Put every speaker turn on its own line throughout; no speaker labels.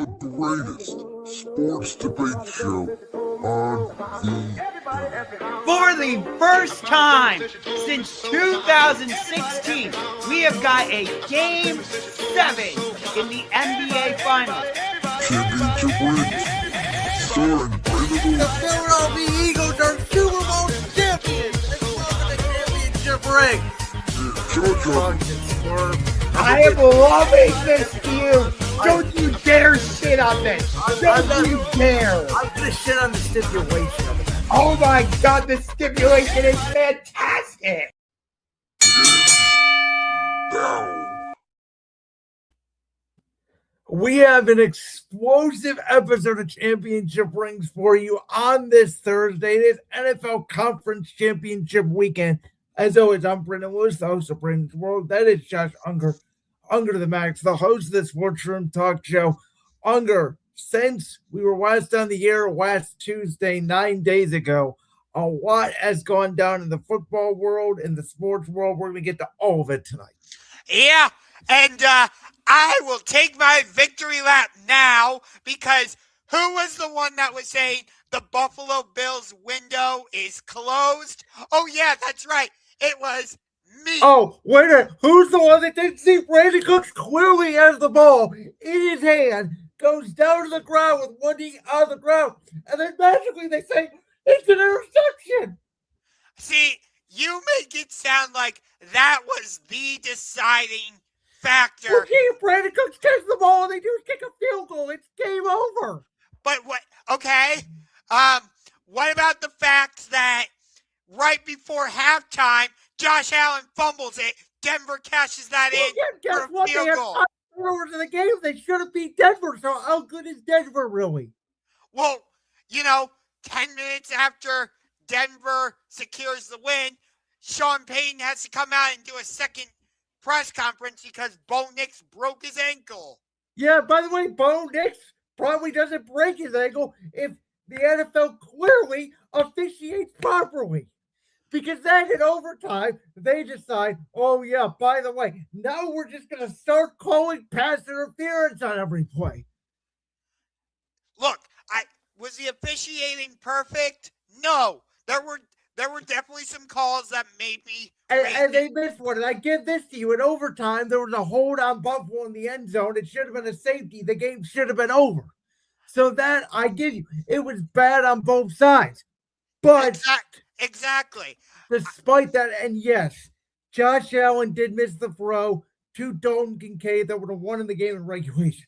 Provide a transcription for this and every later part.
the greatest sports debate show on the
For the first time since 2016, we have got a Game 7 in the NBA Finals.
championship rings, starring Brandon
The Philadelphia Eagles are Super Bowl champions. They won the championship ring.
I am loving this feud. Don't you dare shit on this. Don't you dare.
I'm gonna shit on the stipulation of it.
Oh my God, the stipulation is fantastic.
now.
We have an explosive episode of Championship Rings for you on this Thursday. It is NFL Conference Championship weekend. As always, I'm Brendan Lewis, the host of Brendan's World. That is Josh Ungar, Ungar to the Max, the host of the Sports Room Talk Show. Ungar, since we were last on the air last Tuesday, 9 days ago, a lot has gone down in the football world, in the sports world. We're going to get to all of it tonight.
Yeah, and I will take my victory lap now because who was the one that was saying the Buffalo Bills window is closed? Oh, yeah, that's right. It was me.
Oh, wait a minute. Who's the one that didn't see Brandon Cooks clearly has the ball in his hand, goes down to the ground with one knee on the ground, and then magically they say it's an interception?
See, you make it sound like that was the deciding factor.
Okay, if Brandon Cooks catches the ball and they do is kick a field goal, it's game over.
But what? Okay. What about the fact that right before halftime, Josh Allen fumbles it, Denver cashes that in
Guess
for a
what? They
field
had
goal?
5 turnovers in the game. They should have beat Denver. So how good is Denver really?
Well, 10 minutes after Denver secures the win, Sean Payton has to come out and do a second press conference because Bo Nix broke his ankle.
Yeah, by the way, Bo Nix probably doesn't break his ankle if the NFL clearly officiates properly. Because then in overtime, they decide, oh yeah, by the way, now we're just going to start calling pass interference on every play.
Look, was the officiating perfect? No. There were definitely some calls that made me
And they missed one. And I give this to you. In overtime, there was a hold on Buffalo in the end zone. It should have been a safety. The game should have been over. So that I give you. It was bad on both sides. But
exactly.
Despite that, and yes, Josh Allen did miss the throw to Dalton Kincaid that would have won in the game in regulation.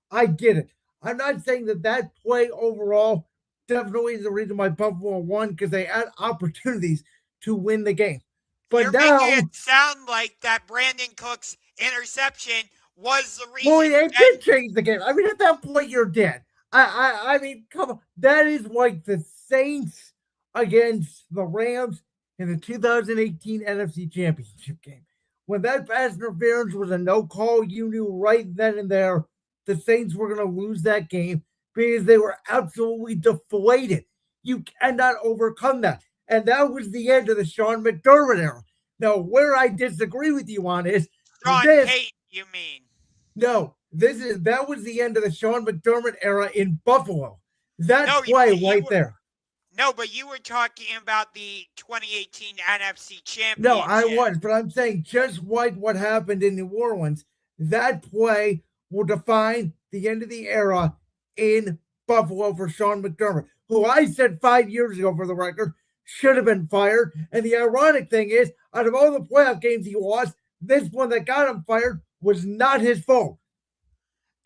I get it. I'm not saying that play overall definitely is the reason why Buffalo won, because they had opportunities to win the game. But
You're
now
making it sound like that Brandon Cooks interception was the reason.
Well, it did change the game. I mean, at that point, you're dead. I mean, come on. That is like the Saints against the Rams in the 2018 NFC Championship game. When that pass interference was a no call, you knew right then and there the Saints were going to lose that game because they were absolutely deflated. You cannot overcome that. And that was the end of the Sean McDermott era. Now, where I disagree with you on is
Sean Payton, you mean?
No, that was the end of the Sean McDermott era in Buffalo. That play right there.
No, but you were talking about the 2018 NFC Championship.
No, I was, but I'm saying just like what happened in New Orleans, that play will define the end of the era in Buffalo for Sean McDermott, who I said 5 years ago, for the record, should have been fired. And the ironic thing is, out of all the playoff games he lost, this one that got him fired was not his fault.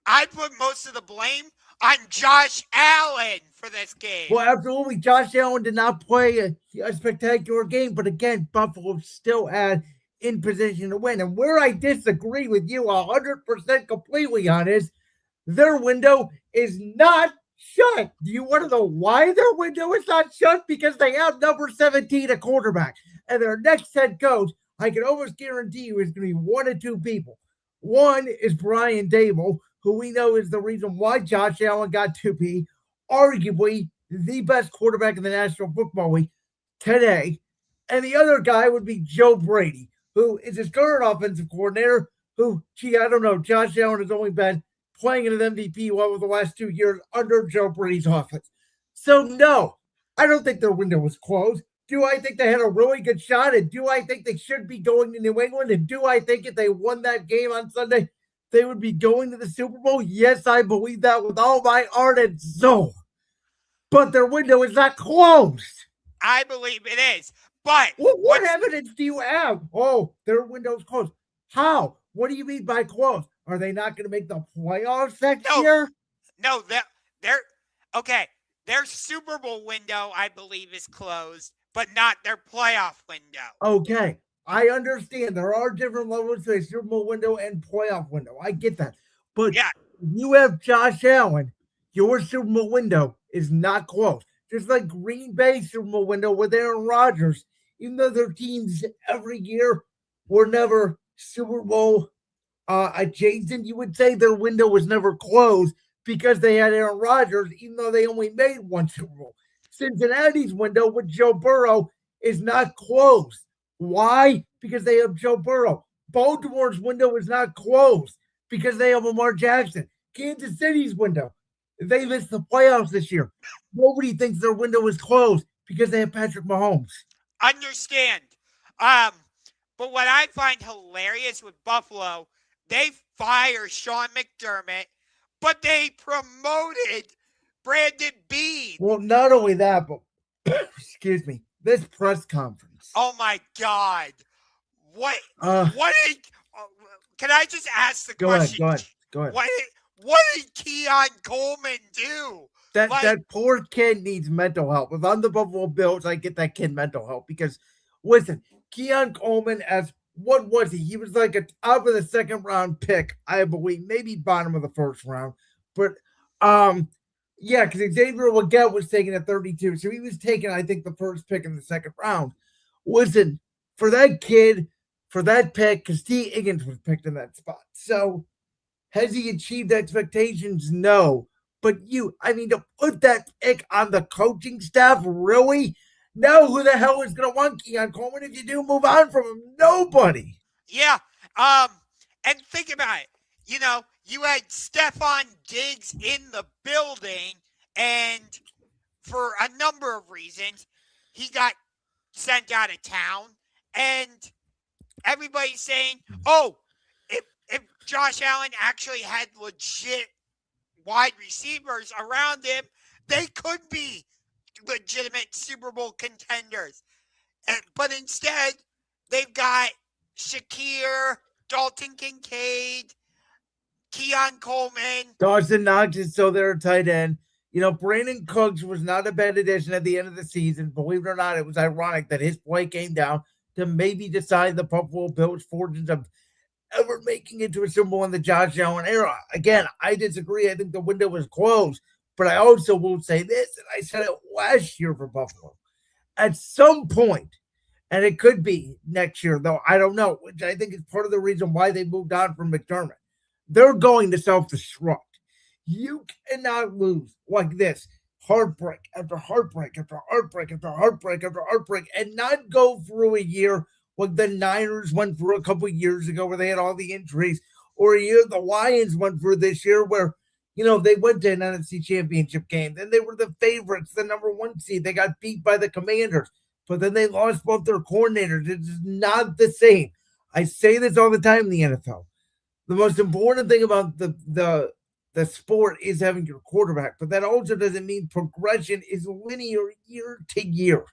I put most of the blame on Josh Allen for this game.
Well, absolutely. Josh Allen did not play a spectacular game, but again, Buffalo still had in position to win. And where I disagree with you 100% completely on is their window is not shut. Do you want to know why their window is not shut? Because they have number 17 a quarterback. And their next head coach, I can almost guarantee you, is going to be one of two people. One is Brian Dable, who we know is the reason why Josh Allen got to be arguably the best quarterback in the National Football League today. And the other guy would be Joe Brady, who is his current offensive coordinator, who, I don't know, Josh Allen has only been playing at an MVP level the last 2 years under Joe Brady's offense. So, no, I don't think their window was closed. Do I think they had a really good shot? And do I think they should be going to New England? And do I think if they won that game on Sunday, they would be going to the Super Bowl? Yes, I believe that with all my heart and soul. But their window is not closed.
I believe it is. But
what evidence do you have? Oh, their window's closed. How? What do you mean by closed? Are they not going to make the playoffs next year?
No, they're okay. Their Super Bowl window, I believe, is closed, but not their playoff window.
Okay, I understand. There are different levels to a Super Bowl window and playoff window. I get that. But you have Josh Allen. Your Super Bowl window is not closed. Just like Green Bay's Super Bowl window with Aaron Rodgers, even though their teams every year were never Super Bowl adjacent, you would say their window was never closed because they had Aaron Rodgers, even though they only made one Super Bowl. Cincinnati's window with Joe Burrow is not closed. Why? Because they have Joe Burrow. Baltimore's window is not closed because they have Lamar Jackson. Kansas City's window, they missed the playoffs this year. Nobody thinks their window is closed because they have Patrick Mahomes.
Understand. But what I find hilarious with Buffalo, they fire Sean McDermott, but they promoted Brandon Beane.
Well, not only that, but excuse me, this press conference.
Oh my God! What? Can I just ask the question?
Go ahead.
What did Keon Coleman do?
That poor kid needs mental help. If I'm the Buffalo Bills, I get that kid mental help because, listen, Keon Coleman, what was he? He was like a top of the second round pick, I believe, maybe bottom of the first round. But because Xavier Legette was taken at 32, so he was taken, I think, the first pick in the second round. Listen, for that kid, for that pick, because T. Higgins was picked in that spot. So has he achieved expectations? No. But to put that pick on the coaching staff, really? No, who the hell is going to want Keon Coleman if you do move on from him? Nobody.
Yeah. And think about it. You had Stephon Diggs in the building, and for a number of reasons, he got sent out of town. And everybody's saying, if Josh Allen actually had legit wide receivers around him, they could be legitimate Super Bowl contenders. But instead, they've got Shakir, Dalton Kincaid, Keon Coleman.
Dawson Knox is still their tight end. Brandon Cooks was not a bad addition at the end of the season. Believe it or not, it was ironic that his play came down to maybe decide the Buffalo Bills' fortunes of ever making it to a Super Bowl in the Josh Allen era. Again, I disagree. I think the window was closed. But I also will say this, and I said it last year for Buffalo. At some point, and it could be next year, though I don't know, which I think is part of the reason why they moved on from McDermott. They're going to self-destruct. You cannot lose like this, heartbreak after heartbreak after heartbreak after heartbreak after heartbreak, and not go through a year like the Niners went through a couple of years ago where they had all the injuries, or a year the Lions went through this year where they went to an NFC championship game. Then they were the favorites, the number one seed. They got beat by the Commanders, but then they lost both their coordinators. It's not the same. I say this all the time in the NFL. The most important thing about the sport is having your quarterback, but that also doesn't mean progression is linear year to year.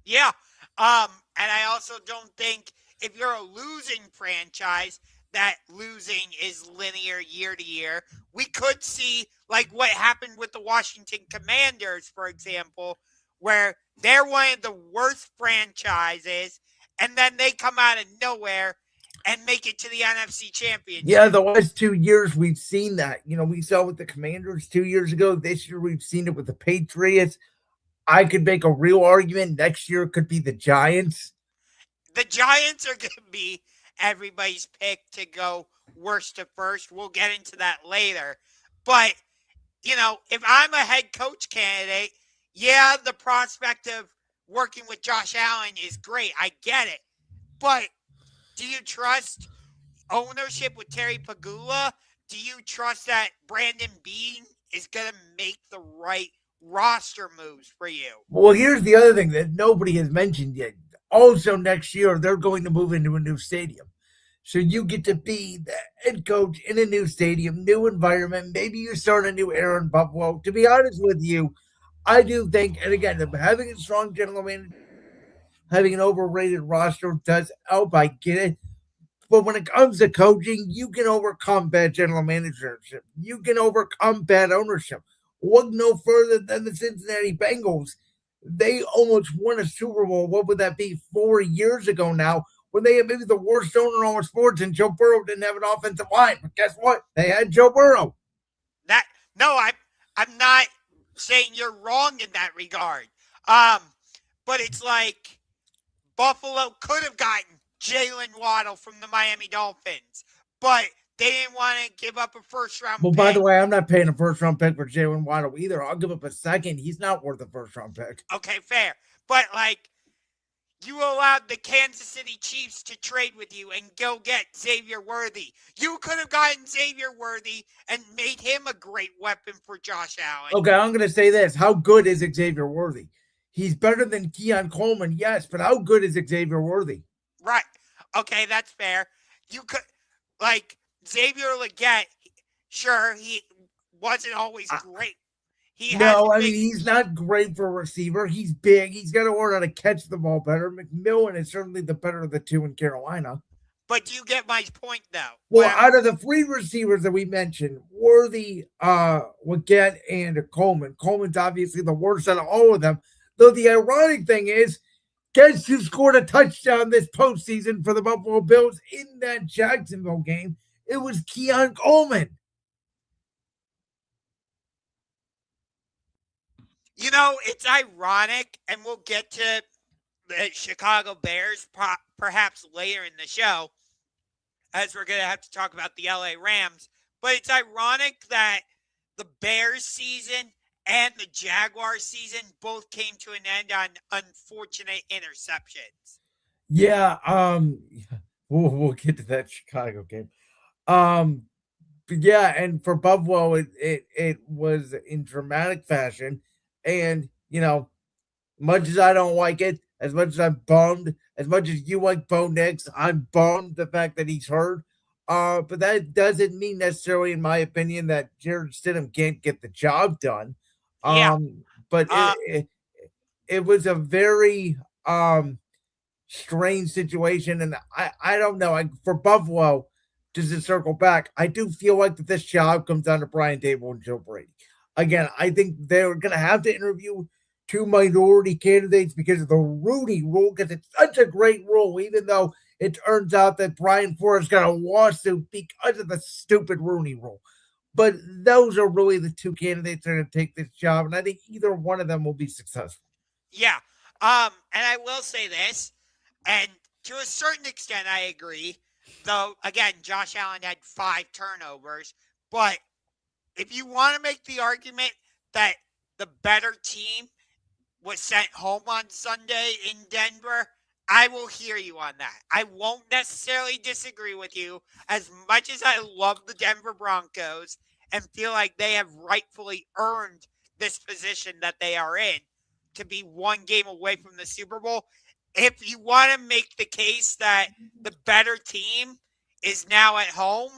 Yeah. And I also don't think if you're a losing franchise, that losing is linear year to year. We could see like what happened with the Washington Commanders, for example, where they're one of the worst franchises, and then they come out of nowhere and make it to the NFC Championship.
Yeah, the last 2 years we've seen that. We saw it with the Commanders 2 years ago. This year we've seen it with the Patriots. I could make a real argument next year it could be the Giants.
The Giants are going to be everybody's pick to go worst to first. We'll get into that later. But, if I'm a head coach candidate, the prospect of working with Josh Allen is great. I get it. But do you trust ownership with Terry Pagula do you trust that Brandon Bean is going to make the right roster moves for you?
Well, here's the other thing that nobody has mentioned yet. Also, next year, they're going to move into a new stadium. So you get to be the head coach in a new stadium, new environment. Maybe you start a new era in Buffalo. To be honest with you, I do think, and again, having a strong general manager, having an overrated roster does help. I get it. But when it comes to coaching, you can overcome bad general managership. You can overcome bad ownership. Look no further than the Cincinnati Bengals. They almost won a Super Bowl. What would that be? 4 years ago now, when they had maybe the worst owner in all sports, and Joe Burrow didn't have an offensive line. But guess what? They had Joe Burrow.
I'm not saying you're wrong in that regard. But it's like Buffalo could have gotten Jalen Waddle from the Miami Dolphins, but they didn't want to give up a first-round pick.
Well, by the way, I'm not paying a first-round pick for Jalen Waddle either. I'll give up a second. He's not worth a first-round pick.
Okay, fair. But, you allowed the Kansas City Chiefs to trade with you and go get Xavier Worthy. You could have gotten Xavier Worthy and made him a great weapon for Josh Allen.
Okay, I'm going to say this. How good is Xavier Worthy? He's better than Keon Coleman, yes, but how good is Xavier Worthy?
Right. Okay, that's fair. You could, Xavier Leggett, sure, he wasn't always great.
He's not great for a receiver. He's big. He's got to learn how to catch the ball better. McMillan is certainly the better of the two in Carolina.
But you get my point, though.
Well, out of the three receivers that we mentioned, Worthy, Leggett, and Coleman. Coleman's obviously the worst out of all of them. Though the ironic thing is, guess who scored a touchdown this postseason for the Buffalo Bills in that Jacksonville game? It was Keon Coleman.
It's ironic, and we'll get to the Chicago Bears perhaps later in the show, as we're going to have to talk about the LA Rams. But it's ironic that the Bears season and the Jaguars season both came to an end on unfortunate interceptions.
Yeah, we'll get to that Chicago game. Yeah, and for Buffalo, it was in dramatic fashion. And, much as I don't like it, as much as I'm bummed, as much as you like Bo Nix, I'm bummed the fact that he's hurt. But that doesn't mean necessarily, in my opinion, that Jared Stidham can't get the job done.
Yeah.
But it was a very strange situation. And I don't know. For Buffalo, just to circle back, I do feel like that this job comes down to Brian Dable and Joe Brady. Again, I think they're going to have to interview two minority candidates because of the Rooney Rule, because it's such a great rule, even though it turns out that Brian Flores got a lawsuit because of the stupid Rooney Rule. But those are really the two candidates that are going to take this job, and I think either one of them will be successful.
Yeah. And I will say this, and to a certain extent I agree, though, again, Josh Allen had 5 turnovers, but if you want to make the argument that the better team was sent home on Sunday in Denver, I will hear you on that. I won't necessarily disagree with you. As much as I love the Denver Broncos and feel like they have rightfully earned this position that they are in to be one game away from the Super Bowl, if you want to make the case that the better team is now at home,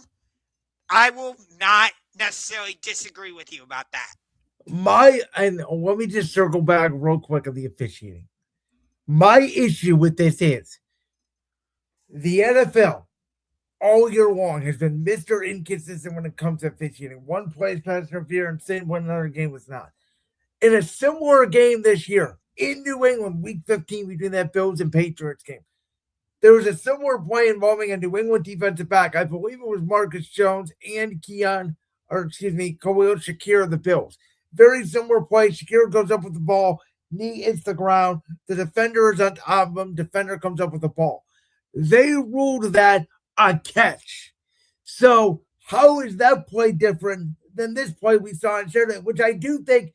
I will not necessarily disagree with you about that.
And let me just circle back real quick on the officiating. My issue with this is the NFL all year long has been Mr. Inconsistent when it comes to officiating. One play is pass interference, and when another game was not. In a similar game this year in New England, Week 15 between that Bills and Patriots game, there was a similar play involving a New England defensive back. I believe it was Marcus Jones and Khalil Shakir of the Bills. Very similar play. Shakir goes up with the ball, knee hits the ground. The defender is on top of him. Defender comes up with the ball. They ruled that a catch. So how is that play different than this play we saw in Saturday, which I do think,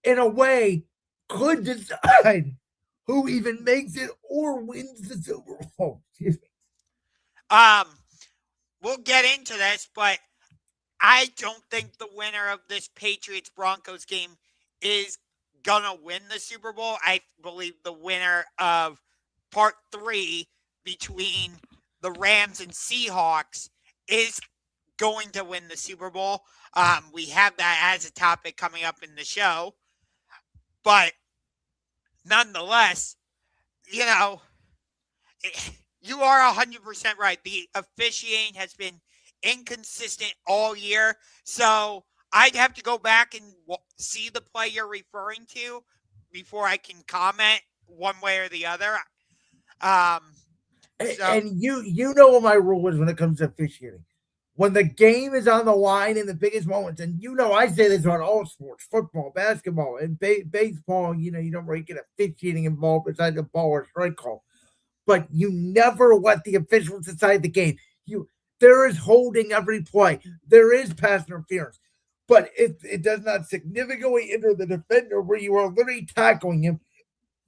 in a way, could decide who even makes it or wins the Super Bowl? Excuse me.
We'll get into this, but I don't think the winner of this Patriots-Broncos game is going to win the Super Bowl. I believe the winner of part 3 between the Rams and Seahawks is going to win the Super Bowl. We have that as a topic coming up in the show. But nonetheless, you know, you are 100% right. The officiating has been inconsistent all year. So I'd have to go back and see the play you're referring to before I can comment one way or the other.
And you know what my rule is when it comes to officiating. When the game is on the line in the biggest moments, and you know I say this on all sports, football, basketball, and baseball, you don't really get officiating involved besides the ball or strike call. But you never let the officials decide the game. There is holding every play. There is pass interference. But it does not significantly injure the defender where you are literally tackling him.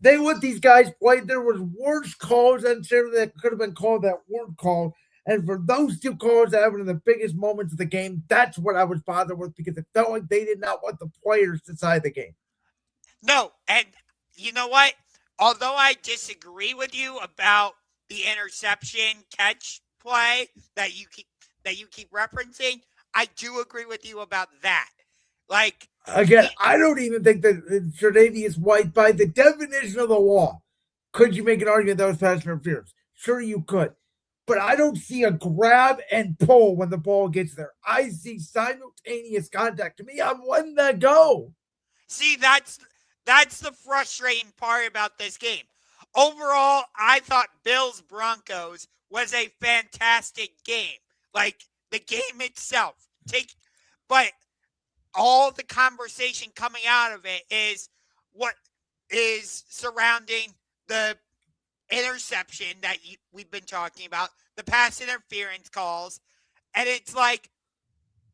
They let these guys play. There was worse calls that could have been called that weren't called. And for those two calls that happened in the biggest moments of the game, that's what I was bothered with because it felt like they did not want the players to decide the game.
No, and you know what? Although I disagree with you about the interception catch play that you keep referencing, I do agree with you about that. Like
again, I don't even think that Tre'Davious White, by the definition of the law, could you make an argument that was pass interference? Sure, you could. But I don't see a grab and pull when the ball gets there. I see simultaneous contact. To me, I'm letting that go.
See, that's the frustrating part about this game. Overall, I thought Bills-Broncos was a fantastic game. Like, the game itself. But all the conversation coming out of it is what is surrounding the interception that we've been talking about, the pass interference calls, and it's like,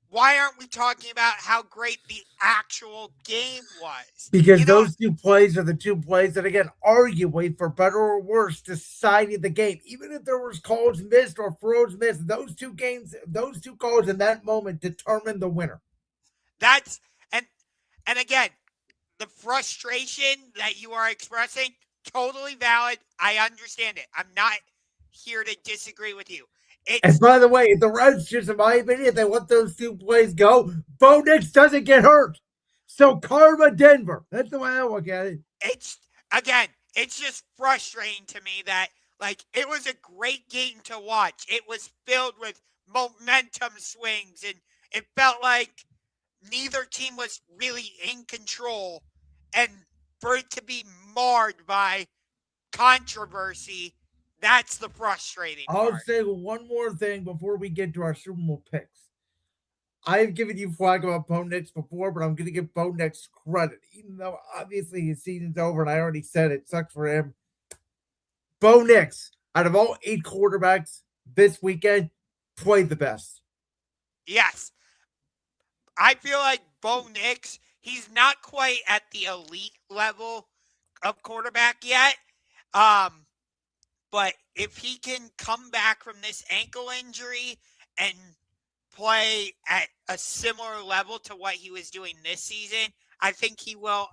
why aren't we talking about how great the actual game was?
Because those two plays are the two plays that, again, arguably, for better or worse, decided the game. Even if there was calls missed or throws missed, those two calls in that moment determined the winner.
And again, the frustration that you are expressing, totally valid. I understand it. I'm not here to disagree with you.
And by the way, the Reds, just in my opinion, if they let those two plays go, Bo Nix doesn't get hurt. So karma Denver. That's the way I look at it.
It's just frustrating to me that, like, it was a great game to watch. It was filled with momentum swings, and it felt like neither team was really in control. And for it to be marred by controversy, that's the frustrating part.
I'll say one more thing before we get to our Super Bowl picks. I've given you flack about Bo Nix before, but I'm going to give Bo Nix credit. Even though, obviously, his season's over, and I already said it sucks for him. Bo Nix, out of all 8 quarterbacks this weekend, played the best.
Yes. I feel like Bo Nix, he's not quite at the elite level of quarterback yet. But if he can come back from this ankle injury and play at a similar level to what he was doing this season, I think he will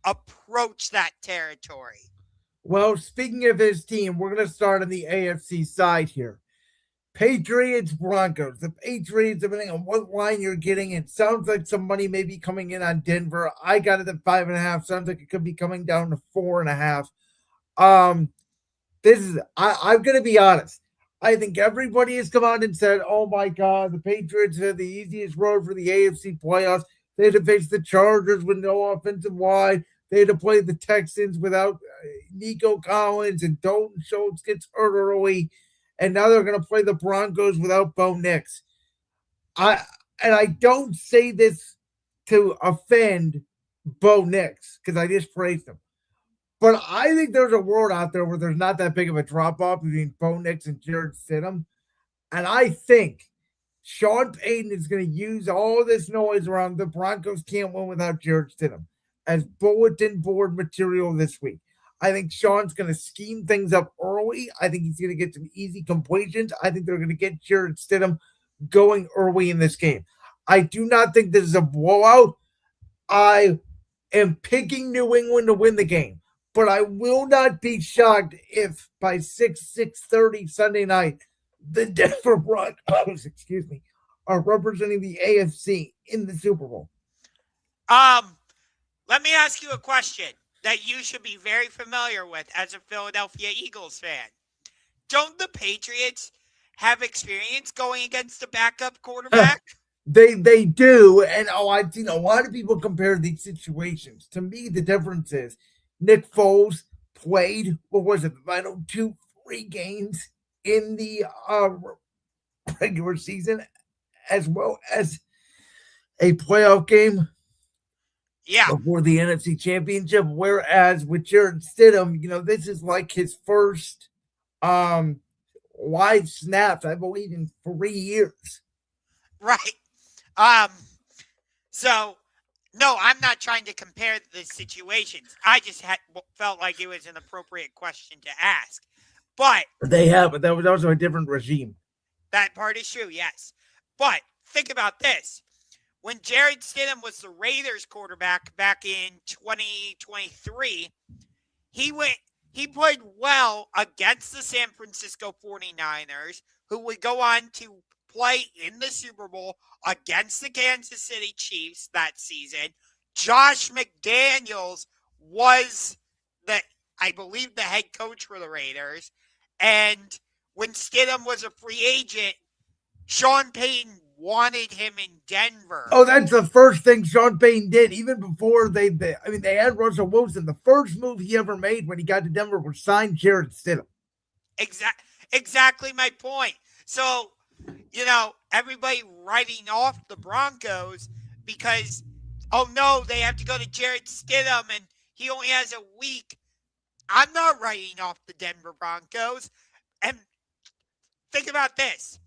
approach that territory.
Well, speaking of his team, we're going to start on the AFC side here. Patriots, Broncos. The Patriots, depending on what line you're getting, it sounds like some money may be coming in on Denver. I got it at 5.5. Sounds like it could be coming down to 4.5. I'm going to be honest. I think everybody has come out and said, oh my God, the Patriots have the easiest road for the AFC playoffs. They had to face the Chargers with no offensive line. They had to play the Texans without Nico Collins, and Dalton Schultz gets hurt early. And now they're going to play the Broncos without Bo Nix. I don't say this to offend Bo Nix because I just praised him. But I think there's a world out there where there's not that big of a drop-off between Bo Nix and Jarrett Stidham. And I think Sean Payton is going to use all this noise around the Broncos can't win without Jarrett Stidham as bulletin board material this week. I think Sean's going to scheme things up early. I think he's going to get some easy completions. I think they're going to get Jarrett Stidham going early in this game. I do not think this is a blowout. I am picking New England to win the game, but I will not be shocked if by 6:30 Sunday night, the Denver Broncos, excuse me, are representing the AFC in the Super Bowl.
Let me ask you a question that you should be very familiar with as a Philadelphia Eagles fan. Don't the Patriots have experience going against a backup quarterback?
They do, and I've seen a lot of people compare these situations. To me, the difference is Nick Foles played, what was it, the final 2-3 games in the regular season, as well as a playoff game before the NFC Championship. Whereas with Jared Stidham, this is like his first live snaps, I believe, in 3 years.
Right. So, no, I'm not trying to compare the situations. I just felt like it was an appropriate question to ask. But
but that was also a different regime.
That part is true, yes. But think about this. When Jared Stidham was the Raiders quarterback back in 2023, he played well against the San Francisco 49ers, who would go on to play in the Super Bowl against the Kansas City Chiefs that season. Josh McDaniels was I believe, the head coach for the Raiders. And when Stidham was a free agent, Sean Payton wanted him in Denver.
Oh, that's the first thing Sean Payton did, even before they had Russell Wilson. The first move he ever made when he got to Denver was sign Jared Stidham.
Exactly my point. So, everybody writing off the Broncos because, oh no, they have to go to Jared Stidham and he only has a week. I'm not writing off the Denver Broncos. And think about this.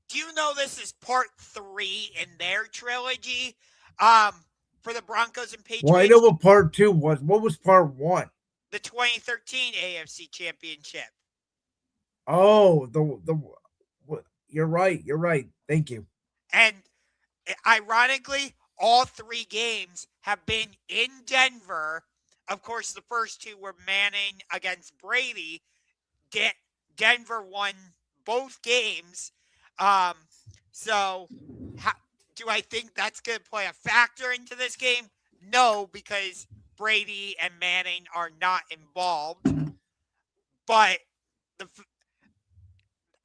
Do you know this is part 3 in their trilogy for the Broncos and Patriots?
Well, I know what part 2 was. What was part 1?
The 2013 AFC Championship.
Oh, you're right. You're right. Thank you.
And ironically, all 3 games have been in Denver. Of course, the first 2 were Manning against Brady. Denver won both games. So do I think that's going to play a factor into this game? No, because Brady and Manning are not involved. But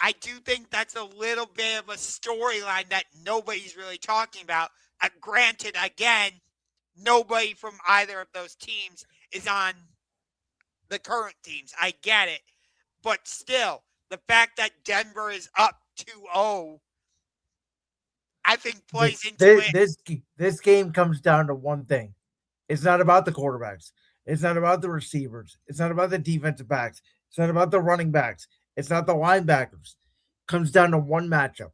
I do think that's a little bit of a storyline that nobody's really talking about. Granted, again, nobody from either of those teams is on the current teams. I get it. But still, the fact that Denver is up 2-0, I think plays into it.
This game comes down to one thing. It's not about the quarterbacks. It's not about the receivers. It's not about the defensive backs. It's not about the running backs. It's not the linebackers. It comes down to one matchup.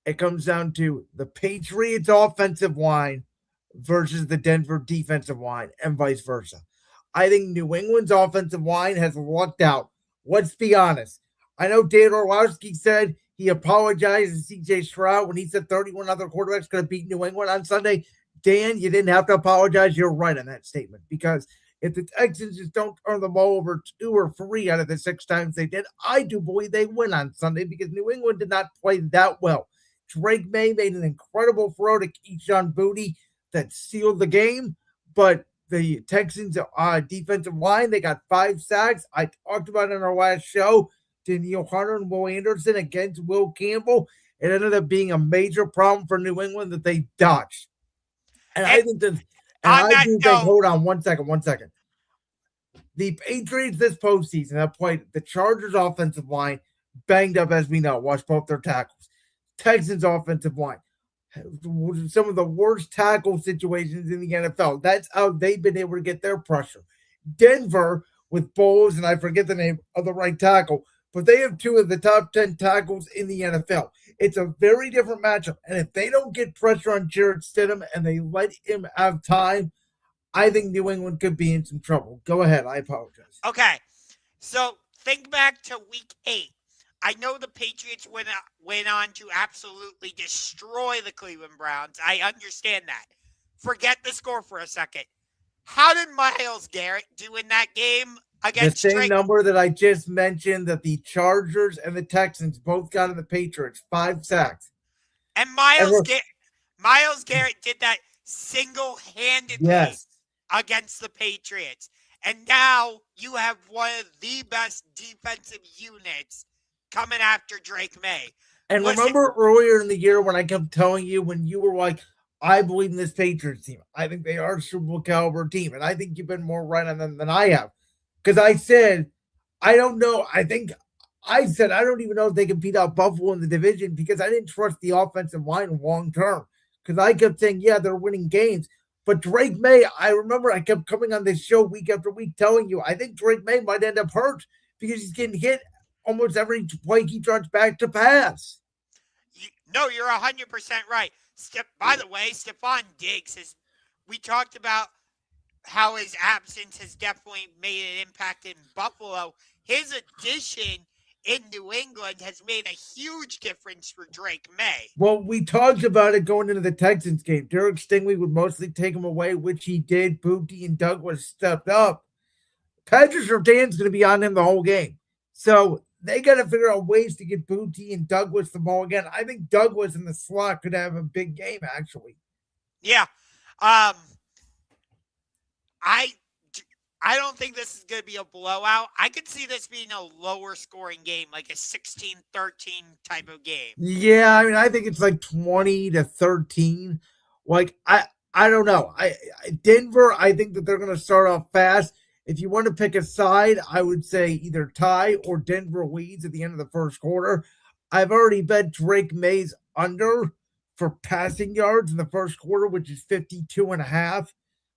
It comes down to the Patriots offensive line versus the Denver defensive line and vice versa. I think New England's offensive line has lucked out. Let's be honest. I know Dan Orlowski said he apologized to C.J. Stroud when he said 31 other quarterbacks could have beat New England on Sunday. Dan, you didn't have to apologize. You're right on that statement because if the Texans just don't turn the ball over 2 or 3 out of the 6 times they did, I do believe they win on Sunday because New England did not play that well. Drake May made an incredible throw to Keyshawn Boutte that sealed the game, but the Texans defensive line, they got 5 sacks. I talked about it in our last show. Danielle Hunter and Will Anderson against Will Campbell. It ended up being a major problem for New England that they dodged. And I think hold on one second. The Patriots this postseason have played the Chargers offensive line banged up, as we know, watch both their tackles. Texans offensive line, some of the worst tackle situations in the NFL. That's how they've been able to get their pressure. Denver with Bowles, and I forget the name of the right tackle, but they have 2 of the top 10 tackles in the NFL. It's a very different matchup. And if they don't get pressure on Jared Stidham and they let him have time, I think New England could be in some trouble. Go ahead. I apologize.
Okay. So think back to week 8. I know the Patriots went on to absolutely destroy the Cleveland Browns. I understand that. Forget the score for a second. How did Myles Garrett do in that game
The
against
same
Drake?
number that I just mentioned that the Chargers and the Texans both got in the Patriots, 5 sacks.
And
And
Myles Garrett did that single-handedly
yes.
against the Patriots. And now you have one of the best defensive units coming after Drake May.
And remember earlier in the year when I kept telling you when you were like, I believe in this Patriots team. I think they are a Super Bowl caliber team. And I think you've been more right on them than I have. Because I said, I don't know. I don't even know if they can beat out Buffalo in the division because I didn't trust the offensive line long term. Because I kept saying, yeah, they're winning games. But Drake May, I remember I kept coming on this show week after week telling you, I think Drake May might end up hurt because he's getting hit almost every play he tries back to pass.
No, you're 100% right. By the way, Stephon Diggs we talked about how his absence has definitely made an impact in Buffalo. His addition in New England has made a huge difference for Drake May.
Well, we talked about it going into the Texans game. Derek Stingley would mostly take him away, which he did. Booty and Douglas stepped up. Patrick Surtain's going to be on him the whole game. So they got to figure out ways to get Booty and Douglas the ball again. I think Douglas in the slot could have a big game, actually.
Yeah. I don't think this is going to be a blowout. I could see this being a lower scoring game, like a 16-13 type of game.
Yeah, I mean, I think it's like 20-13. Like, I don't know. Denver, I think that they're going to start off fast. If you want to pick a side, I would say either tie or Denver leads at the end of the first quarter. I've already bet Drake May's under for passing yards in the first quarter, which is 52.5.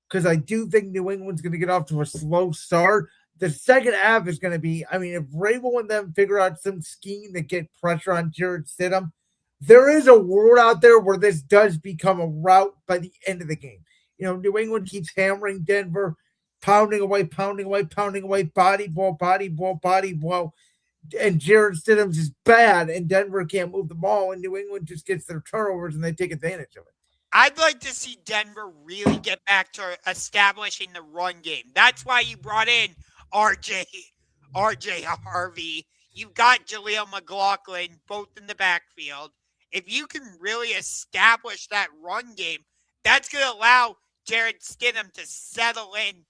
Because I do think New England's going to get off to a slow start. The second half is going to be, I mean, if Rabel and them figure out some scheme to get pressure on Jared Stidham, there is a world out there where this does become a rout by the end of the game. You know, New England keeps hammering Denver, pounding away, body blow. And Jared Stidham's is bad, and Denver can't move the ball, and New England just gets their turnovers, and they take advantage of it.
I'd like to see Denver really get back to establishing the run game. That's why you brought in RJ Harvey. You've got Jaleel McLaughlin, both in the backfield. If you can really establish that run game, that's going to allow Jared Stidham to settle in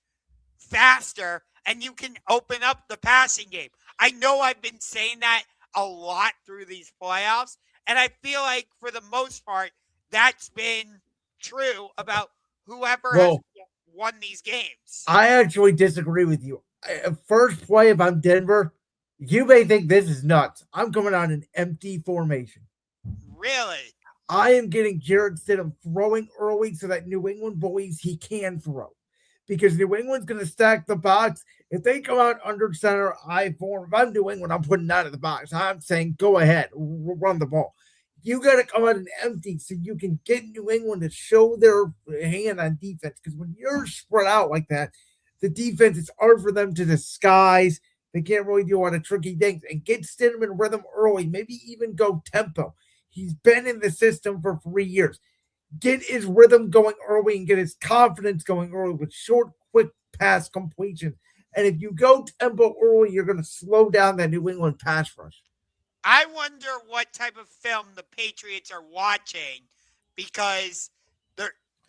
faster, and you can open up the passing game. I know I've been saying that a lot through these playoffs, and I feel like for the most part, that's been true about whoever has won these games.
I actually disagree with you. First play, if I'm Denver, you may think this is nuts. I'm coming on an empty formation.
Really?
I am getting Jared Stidham throwing early so that New England believes he can throw. Because New England's going to stack the box. If they come out under center, I-4, if I'm New England, I'm putting that in the box. I'm saying, go ahead, run the ball. You got to come out and empty so you can get New England to show their hand on defense. Because when you're spread out like that, the defense is hard for them to disguise. They can't really do a lot of tricky things. And get Stidham in rhythm early, maybe even go tempo. He's been in the system for 3 years. Get his rhythm going early and get his confidence going early with short, quick pass completion. And if you go tempo early, you're going to slow down that New England pass rush.
I wonder what type of film the Patriots are watching because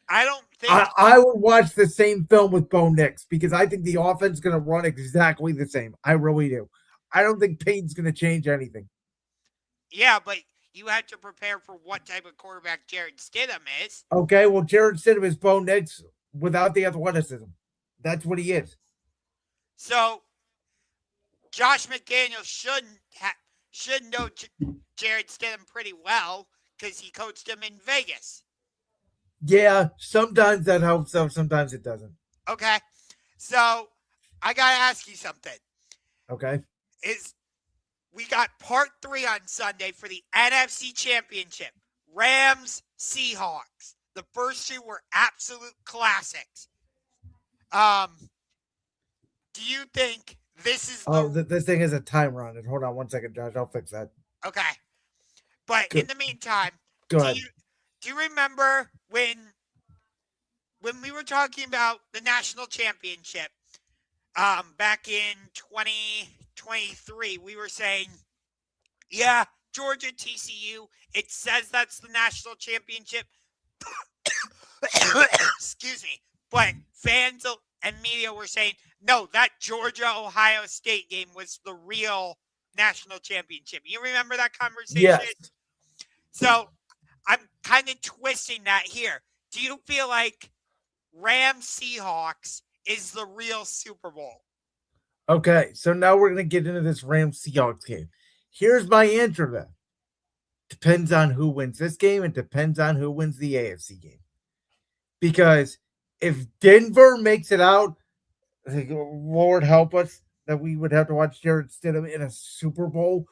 I don't think
I would watch the same film with Bo Nix because I think the offense is going to run exactly the same. I really do. I don't think Payton's going to change anything.
Yeah, but you have to prepare for what type of quarterback Jared Stidham is.
Okay, well, Jared Stidham is Bo Nix without the athleticism. That's what he is.
So Josh McDaniels should know Jared Stidham pretty well because he coached him in Vegas.
Yeah, sometimes that helps out, sometimes it doesn't.
Okay, so I got to ask you something.
Okay.
We got part 3 on Sunday for the NFC Championship. Rams, Seahawks. The first 2 were absolute classics. Do you think This is
Oh,
the
this thing has a timer on it. Hold on one second, Josh. I'll fix that.
okay. But in
Good.
the meantime,
Go
do
ahead.
you remember when we were talking about the national championship back in 2023, we were saying, yeah, Georgia TCU, it says that's the national championship. Excuse me. But fans and media were saying, no, that Georgia Ohio State game was the real national championship. You remember that conversation?
Yes.
So I'm kind of twisting that here. Do you feel like Rams Seahawks is the real Super Bowl?
Okay, so now we're gonna get into this Rams Seahawks game. Here's my answer to that. Depends on who wins this game and depends on who wins the AFC game. Because if Denver makes it out, Lord help us that we would have to watch Jared Stidham in a Super Bowl.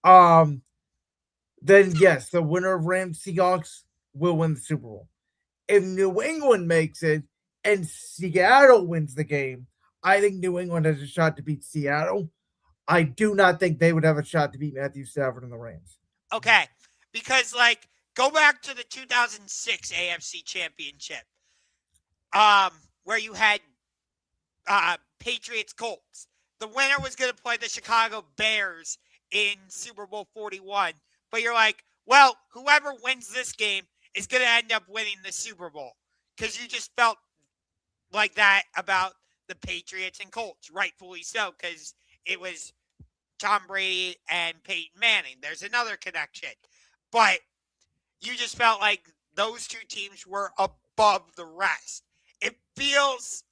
Then yes, the winner of Rams Seahawks will win the Super Bowl. If New England makes it and Seattle wins the game, I think New England has a shot to beat Seattle. I do not think they would have a shot to beat Matthew Stafford and the Rams.
Okay, because go back to the 2006 AFC Championship, where you had Patriots Colts. The winner was going to play the Chicago Bears in Super Bowl 41, but you're like, well, whoever wins this game is going to end up winning the Super Bowl because you just felt like that about the Patriots and Colts, rightfully so, because it was Tom Brady and Peyton Manning. There's another connection. But you just felt like those two teams were above the rest. It feels,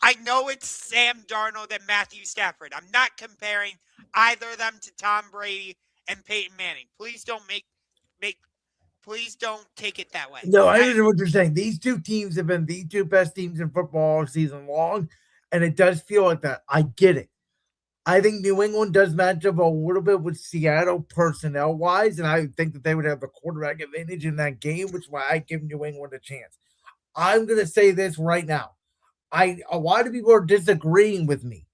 I know it's Sam Darnold and Matthew Stafford. I'm not comparing either of them to Tom Brady and Peyton Manning. Please don't please don't take it that way.
No, I understand what you're saying. These two teams have been the two best teams in football all season long, and it does feel like that. I get it. I think New England does match up a little bit with Seattle personnel-wise, and I think that they would have the quarterback advantage in that game, which is why I give New England a chance. I'm going to say this right now. A lot of people are disagreeing with me.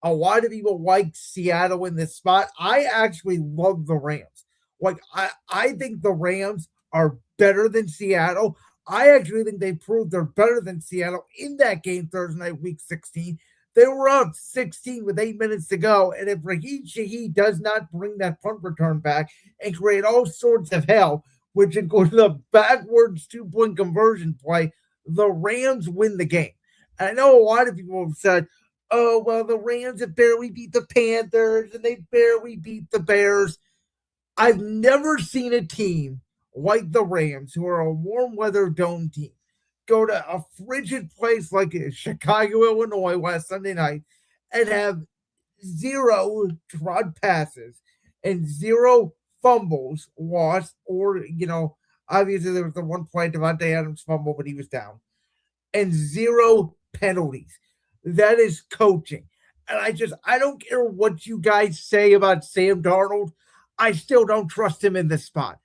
A lot of people like Seattle in this spot. I actually love the Rams. I think the Rams are better than Seattle. I actually think they proved they're better than Seattle in that game Thursday night, week 16. They were up 16 with 8 minutes to go. And if Raheem Shaheed does not bring that punt return back and create all sorts of hell, which includes the backwards 2-point conversion play, the Rams win the game. And I know a lot of people have said, oh, well, the Rams have barely beat the Panthers and they barely beat the Bears. I've never seen a team like the Rams, who are a warm weather dome team, go to a frigid place like Chicago, Illinois last Sunday night and have 0 dropped passes and 0 fumbles lost, or, obviously there was the one play Devontae Adams fumble, but he was down, and 0 penalties. That is coaching. And I don't care what you guys say about Sam Darnold. I still don't trust him in this spot.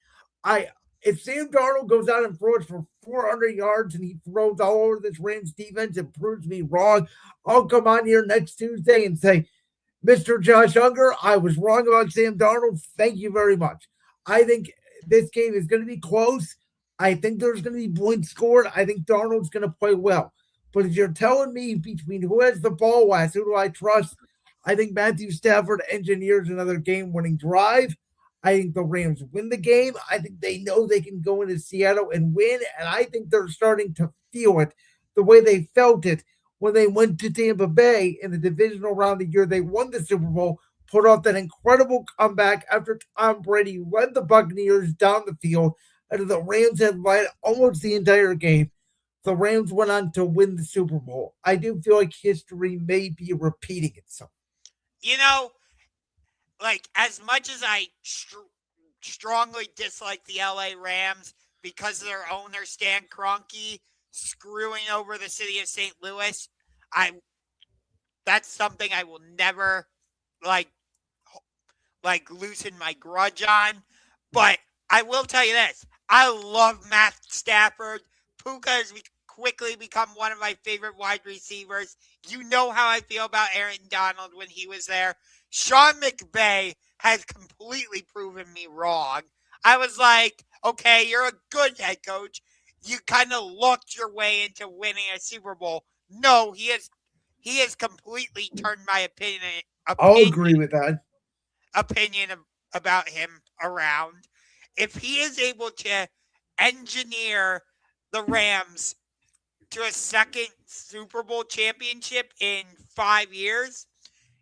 If Sam Darnold goes out and throws for 400 yards and he throws all over this Rams defense and proves me wrong, I'll come on here next Tuesday and say, Mr. Josh Ungar, I was wrong about Sam Darnold. Thank you very much. I think this game is going to be close. I think there's going to be points scored. I think Darnold's going to play well. But if you're telling me between who has the ball last, who do I trust? I think Matthew Stafford engineers another game-winning drive. I think the Rams win the game. I think they know they can go into Seattle and win, and I think they're starting to feel it the way they felt it when they went to Tampa Bay in the divisional round the year they won the Super Bowl, put off that incredible comeback after Tom Brady led the Buccaneers down the field, and the Rams had led almost the entire game. The Rams went on to win the Super Bowl. I do feel like history may be repeating itself.
As much as I strongly dislike the LA Rams because of their owner, Stan Kroenke, screwing over the city of St. Louis, that's something I will never, loosen my grudge on. But I will tell you this. I love Matt Stafford. Puka, as we quickly become one of my favorite wide receivers. You know how I feel about Aaron Donald when he was there. Sean McVay has completely proven me wrong. I was like, okay, you're a good head coach. You kind of looked your way into winning a Super Bowl. No, he has completely turned my
I'll agree with that.
opinion about him around. If he is able to engineer the Rams to a second Super Bowl championship in 5 years,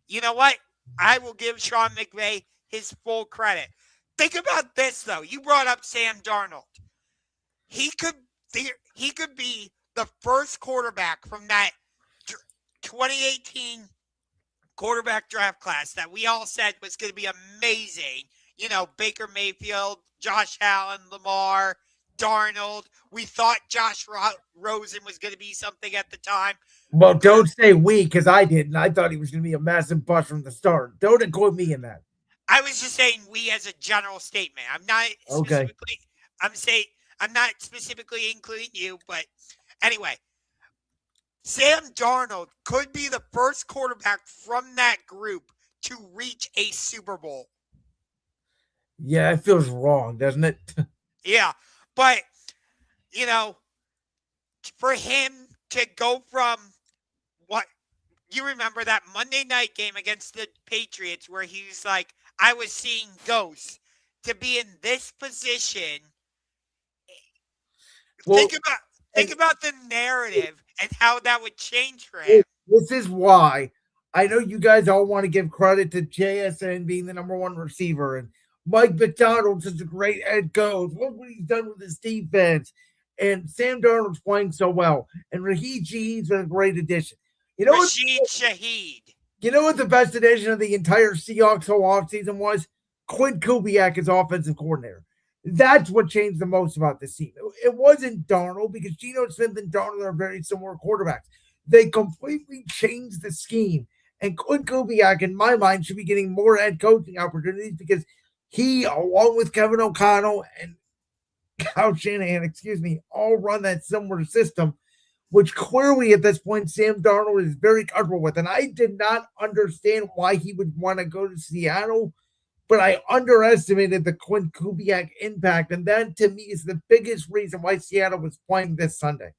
you know what? I will give Sean McVay his full credit. Think about this, though. You brought up Sam Darnold. He could he could be the first quarterback from that 2018 quarterback draft class that we all said was going to be amazing. You know, Baker Mayfield, Josh Allen, Lamar, Darnold. We thought Josh Rosen was going to be something at the time.
Well, don't say we, because I didn't. I thought he was going to be a massive bust from the start. Don't include me in that.
I was just saying we as a general statement. I'm not specifically.
Okay.
I'm not specifically including you, but anyway, Sam Darnold could be the first quarterback from that group to reach a Super Bowl.
Yeah, it feels wrong, doesn't it?
Yeah, but you know, for him to go from what you remember that Monday night game against the Patriots where he's like, I was seeing ghosts, to be in this position.
Well,
think about the narrative and how that would change for him.
this is why I know you guys all want to give credit to JSN being the number one receiver and Mike McDonald's such a great head coach. Look what he's done with his defense. And Sam Darnold's playing so well. And Raheem G's been a great addition. You know
Rashid Shaheed.
You know what the best addition of the entire Seahawks whole offseason was? Quinn Kubiak as offensive coordinator. That's what changed the most about this team. It wasn't Darnold because Geno Smith and Darnold are very similar quarterbacks. They completely changed the scheme. And Quinn Kubiak, in my mind, should be getting more head coaching opportunities because he, along with Kevin O'Connell and Kyle Shanahan, all run that similar system, which clearly at this point Sam Darnold is very comfortable with. And I did not understand why he would want to go to Seattle, but I underestimated the Quinn Kubiak impact. And that, to me, is the biggest reason why Seattle was playing this Sunday.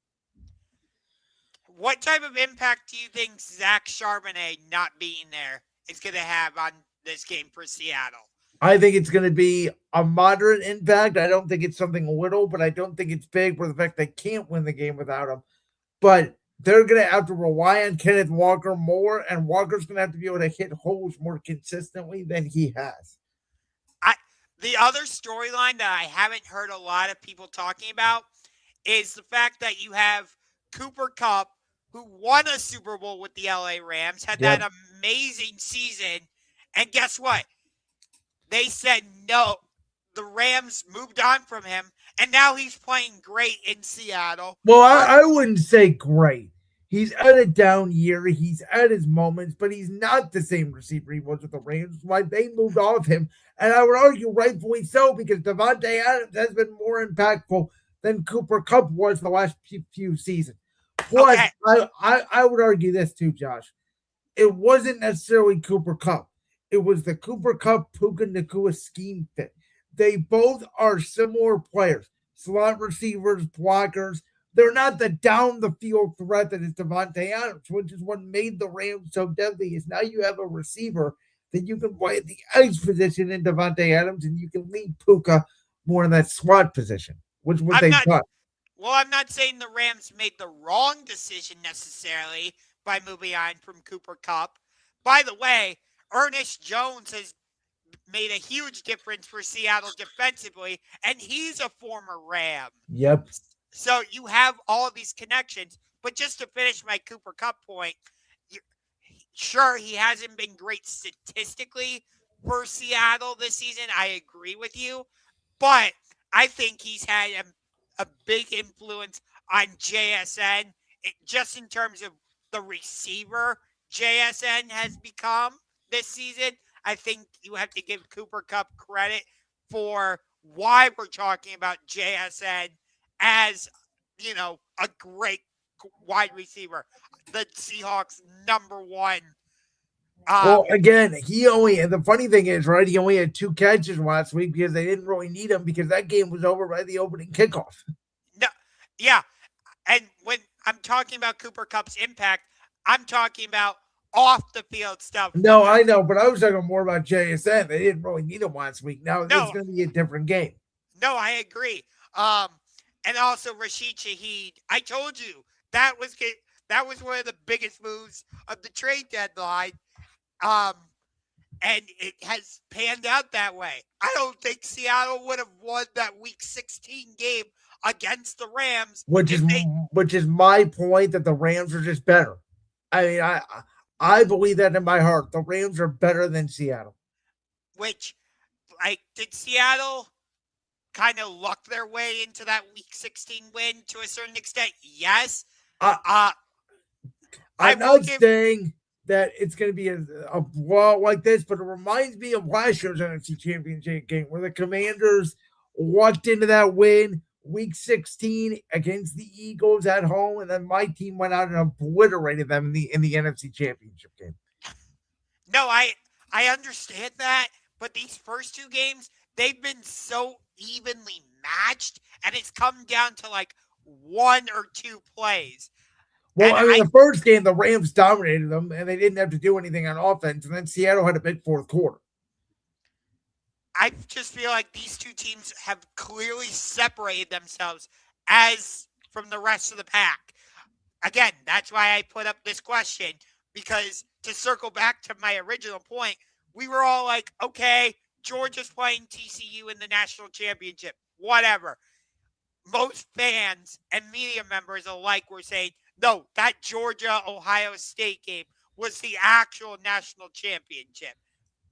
What type of impact do you think Zach Charbonnet not being there is going to have on this game for Seattle?
I think it's going to be a moderate impact. I don't think it's something little, but I don't think it's big for the fact they can't win the game without him. But they're going to have to rely on Kenneth Walker more, and Walker's going to have to be able to hit holes more consistently than he has.
The other storyline that I haven't heard a lot of people talking about is the fact that you have Cooper Kupp, who won a Super Bowl with the LA Rams, had that amazing season, and guess what? They said no. The Rams moved on from him, and now he's playing great in Seattle.
Well, I wouldn't say great. He's at a down year. He's at his moments, but he's not the same receiver he was with the Rams. Why they moved off him, and I would argue rightfully so because Davante Adams has been more impactful than Cooper Kupp was the last few seasons. Plus, I would argue this too, Josh. It wasn't necessarily Cooper Kupp. It was the Cooper Kupp Puka Nacua scheme fit. They both are similar players, slot receivers, blockers. They're not the down the field threat that is Davante Adams, which is what made the Rams so deadly. Is now you have a receiver that you can play at the edge position in Davante Adams, and you can lead Puka more in that slot position, which is what they've done.
Well, I'm not saying the Rams made the wrong decision necessarily by moving on from Cooper Kupp. By the way, Ernest Jones has made a huge difference for Seattle defensively, and he's a former Ram.
Yep.
So you have all of these connections. But just to finish my Cooper Kupp point, sure, he hasn't been great statistically for Seattle this season. I agree with you. But I think he's had a big influence on JSN, just in terms of the receiver JSN has become this season. I think you have to give Cooper Kupp credit for why we're talking about JSN as a great wide receiver. The Seahawks #1.
Well, again, the funny thing is, right, he only had 2 catches last week because they didn't really need him because that game was over by the opening kickoff.
No, yeah. And when I'm talking about Cooper Kupp's impact, I'm talking about off the field stuff.
No, I know, but I was talking more about JSN. They didn't really need him last week. Now
No.
it's going to be a different game.
No, I agree. And also Rashid Shaheed. I told you that was one of the biggest moves of the trade deadline. And it has panned out that way. I don't think Seattle would have won that Week 16 game against the Rams.
Which is my point, that the Rams are just better. I mean, I believe that in my heart. The Rams are better than Seattle.
Which, did Seattle kind of luck their way into that Week 16 win to a certain extent? Yes.
I'm not saying that it's going to be a blowout like this, but it reminds me of last year's NFC Championship game where the Commanders walked into that win Week 16 against the Eagles at home, and then my team went out and obliterated them in the NFC Championship game.
No, I understand that, but these first 2 games, they've been so evenly matched, and it's come down to 1 or 2 plays.
Well, the first game, the Rams dominated them, and they didn't have to do anything on offense, and then Seattle had a big fourth quarter.
I just feel like these 2 teams have clearly separated themselves as from the rest of the pack. Again, that's why I put up this question, because to circle back to my original point, we were all like, okay, Georgia's playing TCU in the national championship, whatever. Most fans and media members alike were saying, no, that Georgia-Ohio State game was the actual national championship.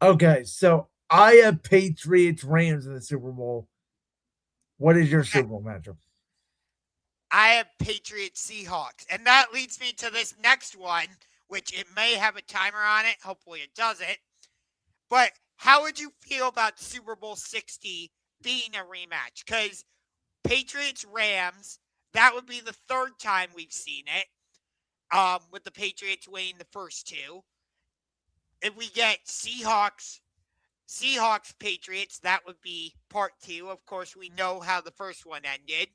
Okay, so I have Patriots-Rams in the Super Bowl. What is your Super Bowl matchup?
I have Patriots-Seahawks. And that leads me to this next one, which it may have a timer on it. Hopefully it doesn't. But how would you feel about Super Bowl 60 being a rematch? Because Patriots-Rams, that would be the 3rd time we've seen it, with the Patriots winning the first 2. If we get Seahawks-Patriots, that would be part 2. Of course, we know how the first one ended.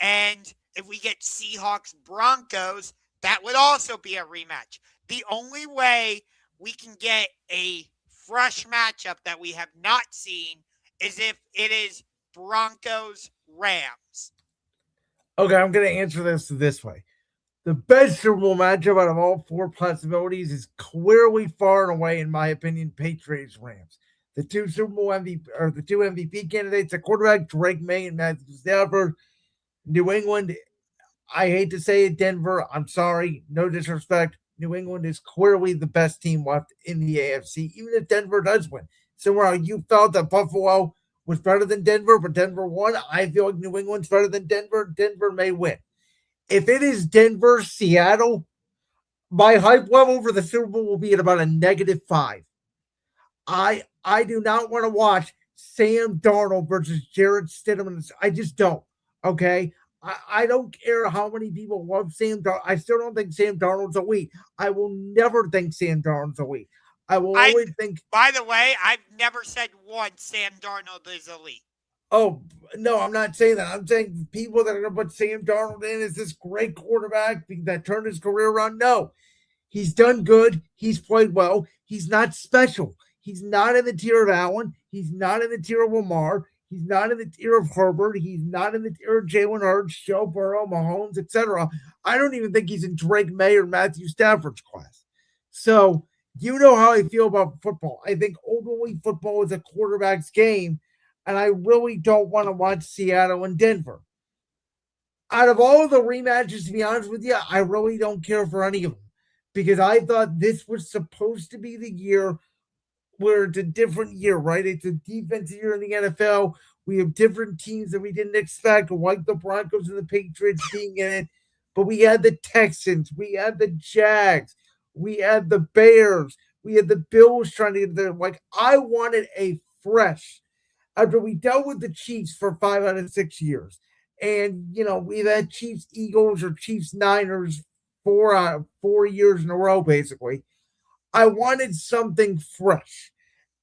And if we get Seahawks-Broncos, that would also be a rematch. The only way we can get a fresh matchup that we have not seen is if it is Broncos-Rams.
Okay, I'm going to answer this way. The best Super Bowl matchup out of all 4 possibilities is clearly, far and away, in my opinion, Patriots-Rams. The 2 Super Bowl MVP, or the 2 MVP candidates, the quarterback Drake May and Matthew Stafford. New England, I hate to say it, Denver, I'm sorry, no disrespect. New England is clearly the best team left in the AFC, even if Denver does win. Somewhere you felt that Buffalo was better than Denver, but Denver won. I feel like New England's better than Denver. Denver may win. If it is Denver-Seattle, my hype level for the Super Bowl will be at about a -5. I do not want to watch Sam Darnold versus Jarrett Stidham. I just don't. Okay? I don't care how many people love Sam Darnold. I still don't think Sam Darnold's elite. I will never think Sam Darnold's elite. I will always think.
By the way, I've never said once Sam Darnold is elite.
Oh, no, I'm not saying that. I'm saying people that are going to put Sam Darnold in as this great quarterback that turned his career around. No, he's done good. He's played well. He's not special. He's not in the tier of Allen. He's not in the tier of Lamar. He's not in the tier of Herbert. He's not in the tier of Jalen Hurts, Joe Burrow, Mahomes, etc. I don't even think he's in Drake May or Matthew Stafford's class. So you know how I feel about football. I think ultimately football is a quarterback's game, and I really don't want to watch Seattle and Denver. Out of all of the rematches, to be honest with you, I really don't care for any of them because I thought this was supposed to be the year where it's a different year, right? It's a defensive year in the NFL. We have different teams that we didn't expect, like the Broncos and the Patriots being in it. But we had the Texans. We had the Jags. We had the Bears. We had the Bills trying to get there. Like, I wanted a fresh, after we dealt with the Chiefs for 5 out of 6 years, And, we've had Chiefs Eagles or Chiefs Niners 4 years in a row, basically. I wanted something fresh.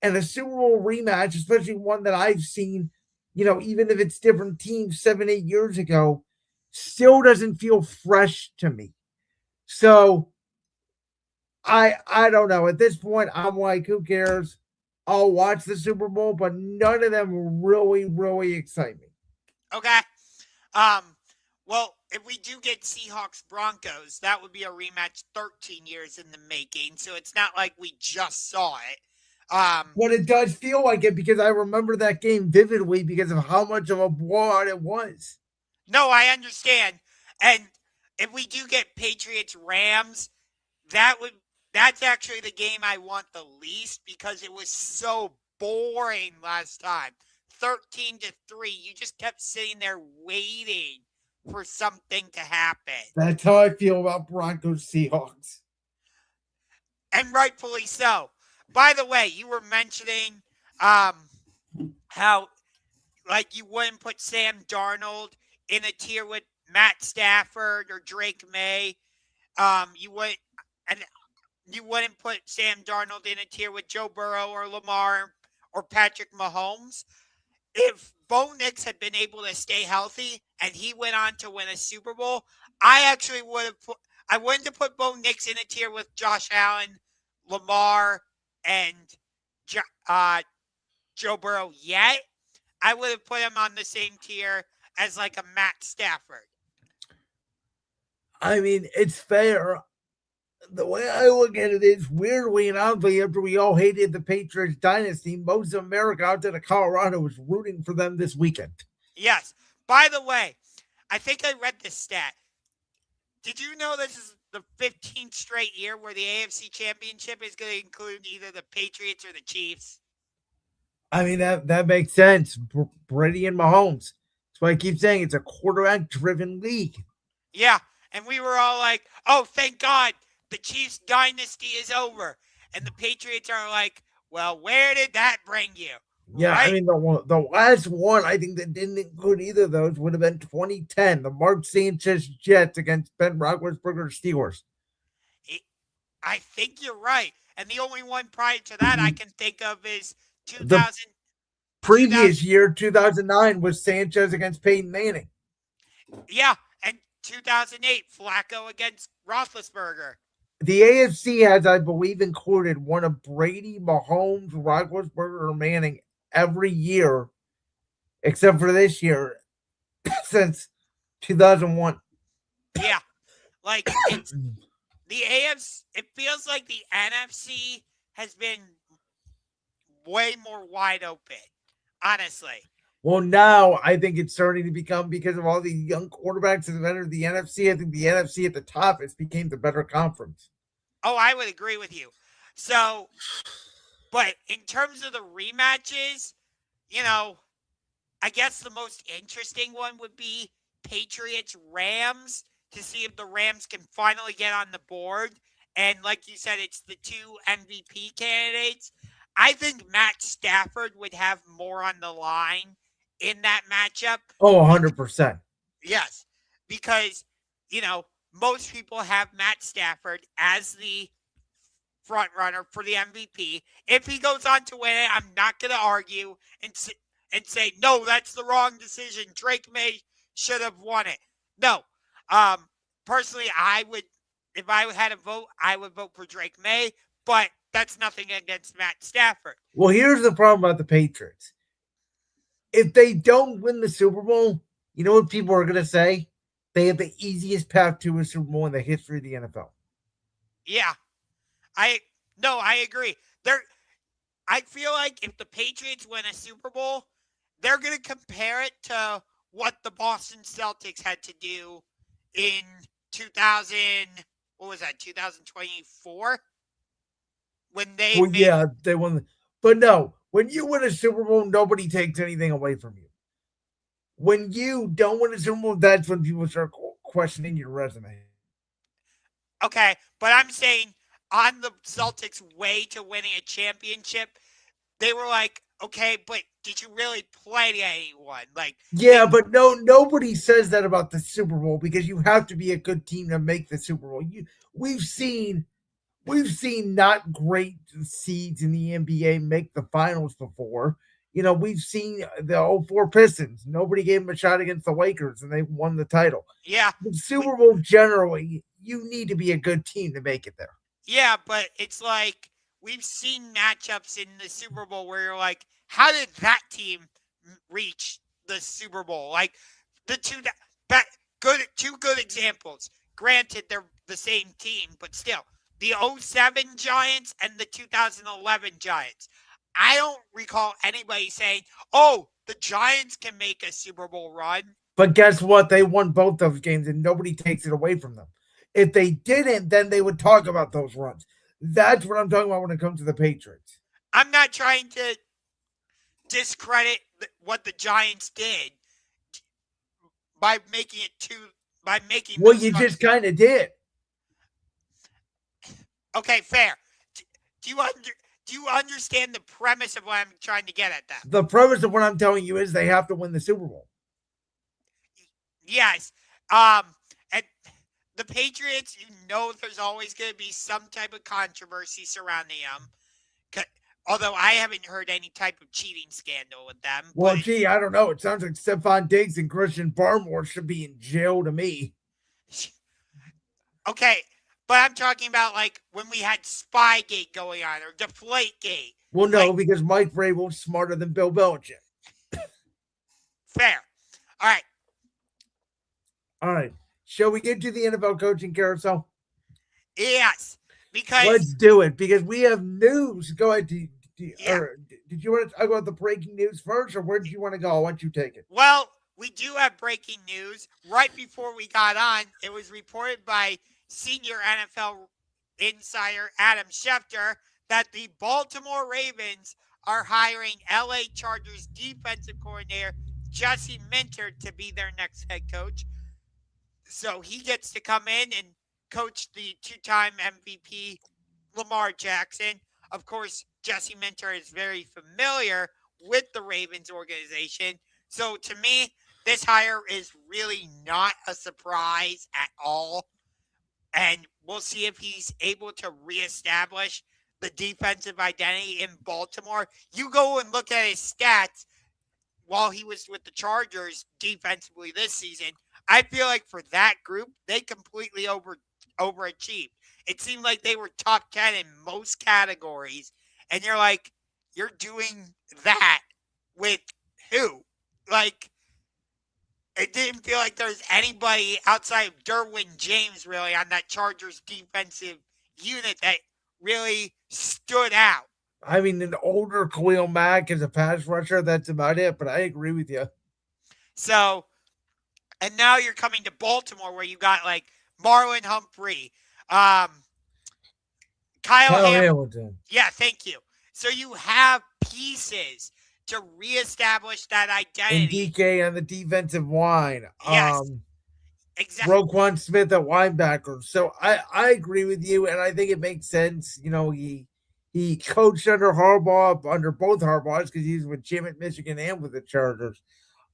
And a Super Bowl rematch, especially one that I've seen, even if it's different teams 7, 8 years ago, still doesn't feel fresh to me. So I don't know. At this point, I'm like, who cares? I'll watch the Super Bowl, but none of them really, really excite me.
Okay. Well, if we do get Seahawks Broncos, that would be a rematch 13 years in the making. So it's not like we just saw it.
But it does feel like it because I remember that game vividly because of how much of a blowout it was.
No, I understand. And if we do get Patriots Rams, that's actually the game I want the least because it was so boring last time. 13-3. You just kept sitting there waiting for something to happen.
That's how I feel about Broncos Seahawks.
And rightfully so. By the way, you were mentioning how like you wouldn't put Sam Darnold in a tier with Matt Stafford or Drake May. You wouldn't put Sam Darnold in a tier with Joe Burrow or Lamar or Patrick Mahomes. If Bo Nix had been able to stay healthy and he went on to win a Super Bowl, I actually I wouldn't have put Bo Nix in a tier with Josh Allen, Lamar, and Joe Burrow yet. I would have put him on the same tier as like a Matt Stafford.
I mean, it's fair. The way I look at it is weirdly and oddly, after we all hated the Patriots dynasty, most of America outside of Colorado was rooting for them this weekend.
Yes. By the way, I think I read this stat. Did you know this is the 15th straight year where the AFC Championship is going to include either the Patriots or the Chiefs?
I mean, that makes sense. Brady and Mahomes. That's why I keep saying it's a quarterback-driven league.
Yeah, and we were all like, oh, thank God, the Chiefs dynasty is over. And the Patriots are like, well, where did that bring you?
Yeah,
right?
I mean, the last one I think that didn't include either of those would have been 2010, the Mark Sanchez Jets against Ben Roethlisberger Steelers.
I think you're right. And the only one prior to that I can think of is 2000.
The previous year, 2009, was Sanchez against Peyton Manning.
Yeah, and 2008, Flacco against Roethlisberger.
The AFC has, I believe, included one of Brady, Mahomes, Roethlisberger, or Manning every year, except for this year, since 2001.
Yeah, like it's the AFC. It feels like the NFC has been way more wide open, honestly.
Well, now I think it's starting to become, because of all the young quarterbacks that have entered the NFC, I think the NFC at the top has become the better conference.
Oh, I would agree with you. So, but in terms of the rematches, I guess the most interesting one would be Patriots-Rams, to see if the Rams can finally get on the board. And like you said, it's the two MVP candidates. I think Matt Stafford would have more on the line in that matchup.
Oh, 100%.
Yes, because, most people have Matt Stafford as the front runner for the MVP. If he goes on to win it, I'm not going to argue and say, no, that's the wrong decision. Drake May should have won it. No. Personally, if I had a vote, I would vote for Drake May, but that's nothing against Matt Stafford.
Well, here's the problem about the Patriots. If they don't win the Super Bowl, you know what people are going to say? They have the easiest path to a Super Bowl in the history of the NFL.
Yeah. I agree. I feel like if the Patriots win a Super Bowl, they're going to compare it to what the Boston Celtics had to do in 2024? When they
they won. But no, when you win a Super Bowl, nobody takes anything away from you. When you don't win a Super Bowl, that's when people start questioning your resume.
Okay, but I'm saying on the Celtics' way to winning a championship, they were like, Okay, but did you really play anyone? Like,
Yeah, but nobody says that about the Super Bowl because you have to be a good team to make the Super Bowl. We've seen we've seen not great seeds in the NBA make the finals before. We've seen the '04 Pistons. Nobody gave them a shot against the Lakers, and they won the title.
yeah,
The
we,
Super Bowl generally, you need to be a good team to make it there.
yeah, but it's like we've seen matchups in the Super Bowl where you're like, how did that team reach the Super Bowl? Like the two good examples. Granted, they're the same team, but still, the '07 Giants and the 2011 Giants. I don't recall anybody saying, "Oh, the Giants can make a Super Bowl run."
But guess what? They won both those games, and nobody takes it away from them. If they didn't, then they would talk about those runs. That's what I'm talking about when it comes to the Patriots.
I'm not trying to discredit what the Giants did by making it two by making
Well,
those
you
runs.
just kind of did.
Okay, fair. Do you do you understand the premise of what I'm trying to get at? That
The premise of what I'm telling you is they have to win the Super Bowl.
yes, and the Patriots, there's always going to be some type of controversy surrounding them. Although I haven't heard any type of cheating scandal with them.
Well, gee, I don't know. It sounds like Stephon Diggs and Christian Barmore should be in jail to me.
Okay, but I'm talking about like when we had Spygate going on or Deflategate.
Well, no,
Like,
because Mike Vrabel's smarter than Bill Belichick.
fair. All right.
All right. Shall we get to the NFL coaching carousel?
Yes, because
Let's do it because we have news. Go ahead.
Yeah.
Did you want to talk about the breaking news first, or where did you want to go? Why don't you take it?
well, we do have breaking news. Right before we got on, it was reported by senior NFL insider Adam Schefter that the Baltimore Ravens are hiring LA Chargers defensive coordinator Jesse Minter to be their next head coach. So he gets to come in and coach the two-time MVP Lamar Jackson. Of course, Jesse Minter is very familiar with the Ravens organization. So to me, this hire is really not a surprise at all. And we'll see if he's able to reestablish the defensive identity in Baltimore. You go and look at his stats while he was with the Chargers defensively this season. I feel like for that group, they completely overachieved. It seemed like they were top 10 in most categories. And you're like, you're doing that with who? Like, it didn't feel like there's anybody outside of Derwin James really on that Chargers defensive unit that really stood out.
I mean, an older Khalil Mack as a pass rusher, that's about it, but I agree with you.
So, and now you're coming to Baltimore where you got like Marlon Humphrey, Kyle
Hamilton.
Yeah, thank you. So you have pieces to reestablish that
And
identity.
DK on the defensive line.
Yes, exactly.
Roquan Smith at linebacker. So I agree with you, and I think it makes sense. He coached under Harbaugh, under both Harbaughs, because he's with Jim at Michigan and with the Chargers.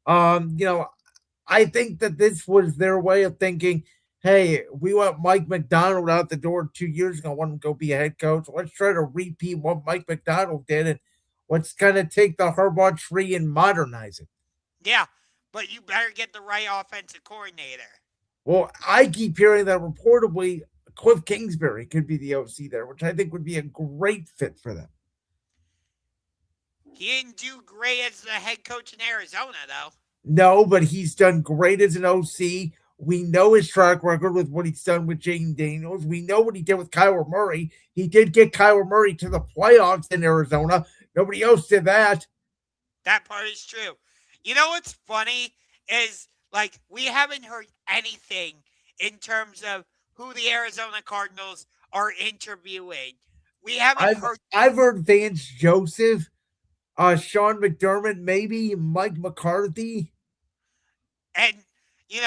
I think that this was their way of thinking, hey, we want Mike McDonald out the door 2 years ago. I want him to go be a head coach. Let's try to repeat what Mike McDonald did, and let's kind of take the Harbaugh tree and modernize it.
Yeah, but you better get the right offensive coordinator.
Well, I keep hearing that reportedly Cliff Kingsbury could be the OC there, which I think would be a great fit for them.
He didn't do great as the head coach in Arizona, though.
No, but he's done great as an OC. We know his track record with what he's done with Jaden Daniels. We know what he did with Kyler Murray. He did get Kyler Murray to the playoffs in Arizona. Nobody else did that.
That part is true. You know what's funny is, like, we haven't heard anything in terms of who the Arizona Cardinals are interviewing. We haven't heard.
I've heard Vance Joseph, Sean McDermott, maybe Mike McCarthy.
And, you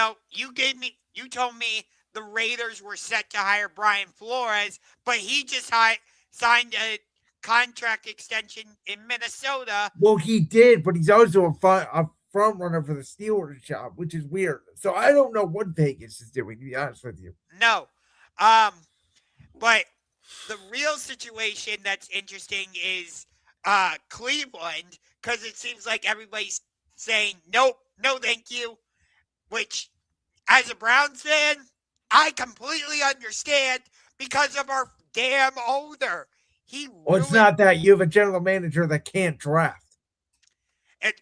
told me the Raiders were set to hire Brian Flores, but he just signed a contract extension in Minnesota.
Well, he did, but he's also a front runner for the Steelers job, which is weird. So I don't know what Vegas is doing, to be honest with you.
No. But the real situation that's interesting is Cleveland, because it seems like everybody's saying, nope, no thank you, which, as a Browns fan, I completely understand because of our damn owner.
Well, it's not that you have a general manager that can't draft.
And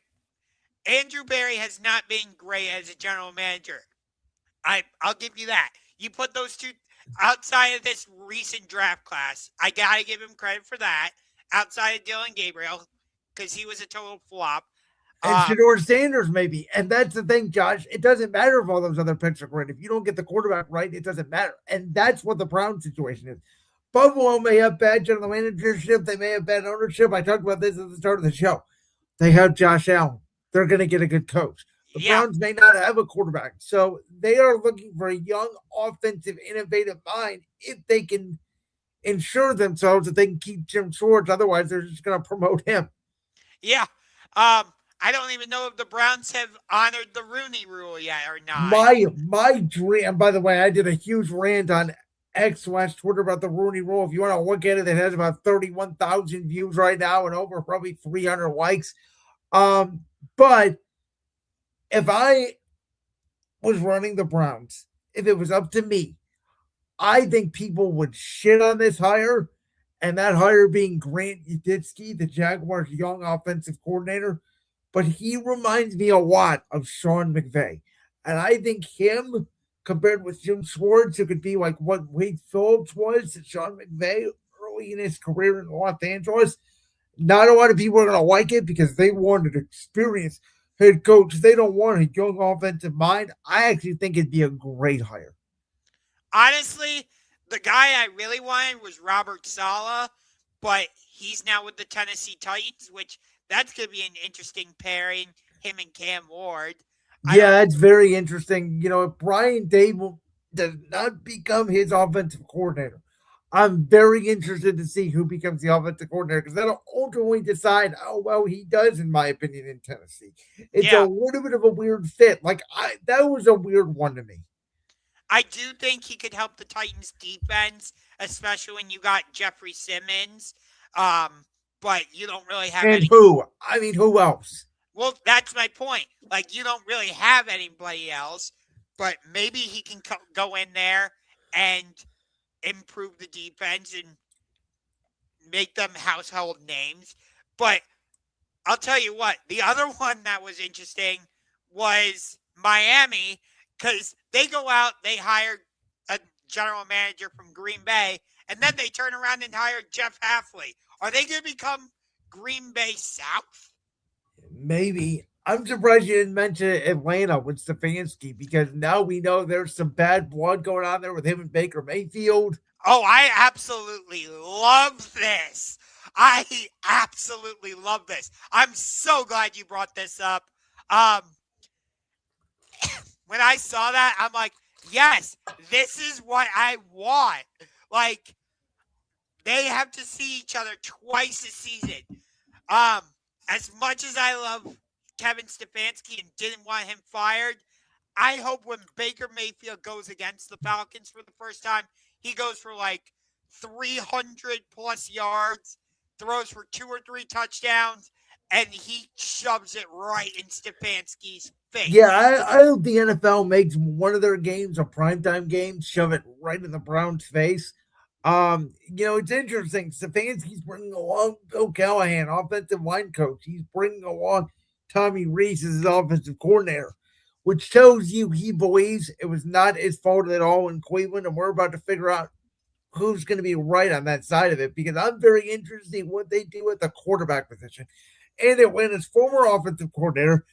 Andrew Berry has not been great as a general manager. I'll give you that. You put those two outside of this recent draft class. I got to give him credit for that. Outside of Dylan Gabriel, because he was a total flop.
And Shedeur Sanders, maybe. And that's the thing, Josh. It doesn't matter if all those other picks are great. If you don't get the quarterback right, it doesn't matter. And that's what the Brown situation is. Buffalo may have bad general managership. They may have bad ownership. I talked about this at the start of the show. They have Josh Allen. They're going to get a good coach. The Browns may not have a quarterback. So they are looking for a young, offensive, innovative mind if they can ensure themselves that they can keep Jim Schwartz. Otherwise, they're just going to promote him.
Yeah. I don't even know if the Browns have honored the Rooney Rule yet or not.
My dream, by the way, I did a huge rant on X/Twitter about the Rooney Rule. If you want to look at it, it has about 31,000 views right now and over probably 300 likes. But if I was running the Browns, if it was up to me, I think people would shit on this hire, and that hire being Grant Uditsky, the Jaguars' young offensive coordinator. But he reminds me a lot of Sean McVay. And I think him, compared with Jim Schwartz, who could be like what Wade Phillips was to Sean McVay early in his career in Los Angeles, not a lot of people are going to like it because they want an experienced head coach. They don't want a young offensive mind. I actually think it'd be a great hire.
Honestly, the guy I really wanted was Robert Saleh, but he's now with the Tennessee Titans, which that's going to be an interesting pairing, him and Cam Ward.
Yeah, that's very interesting. You know, if Brian Dable does not become his offensive coordinator, I'm very interested to see who becomes the offensive coordinator because that'll ultimately decide how well he does, in my opinion, in Tennessee. It's a little bit of a weird fit. That was a weird one to me.
I do think he could help the Titans defense, especially when you got Jeffrey Simmons. But you don't really have any.
Who? I mean, who else?
Well, that's my point. You don't really have anybody else, but maybe he can go in there and improve the defense and make them household names. But I'll tell you what, the other one that was interesting was Miami, because they go out, they hire a general manager from Green Bay, and then they turn around and hire Jeff Hafley. Are they going to become Green Bay South?
Maybe. I'm surprised you didn't mention Atlanta with Stefanski because now we know there's some bad blood going on there with him and Baker Mayfield.
Oh, I absolutely love this. I absolutely love this. I'm so glad you brought this up. When I saw that, I'm like, yes, this is what I want. They have to see each other twice a season. As much as I love Kevin Stefanski and didn't want him fired, I hope when Baker Mayfield goes against the Falcons for the first time, he goes for 300 plus yards, throws for 2 or 3 touchdowns, and he shoves it right in Stefanski's face.
Yeah, I hope the NFL makes one of their games a primetime game, shove it right in the Browns' face. It's interesting. Stefanski's bringing along Bill Callahan, offensive line coach. He's bringing along Tommy Rees as his offensive coordinator, which tells you he believes it was not his fault at all in Cleveland, and we're about to figure out who's going to be right on that side of it because I'm very interested in what they do at the quarterback position. And Atlanta's former offensive coordinator,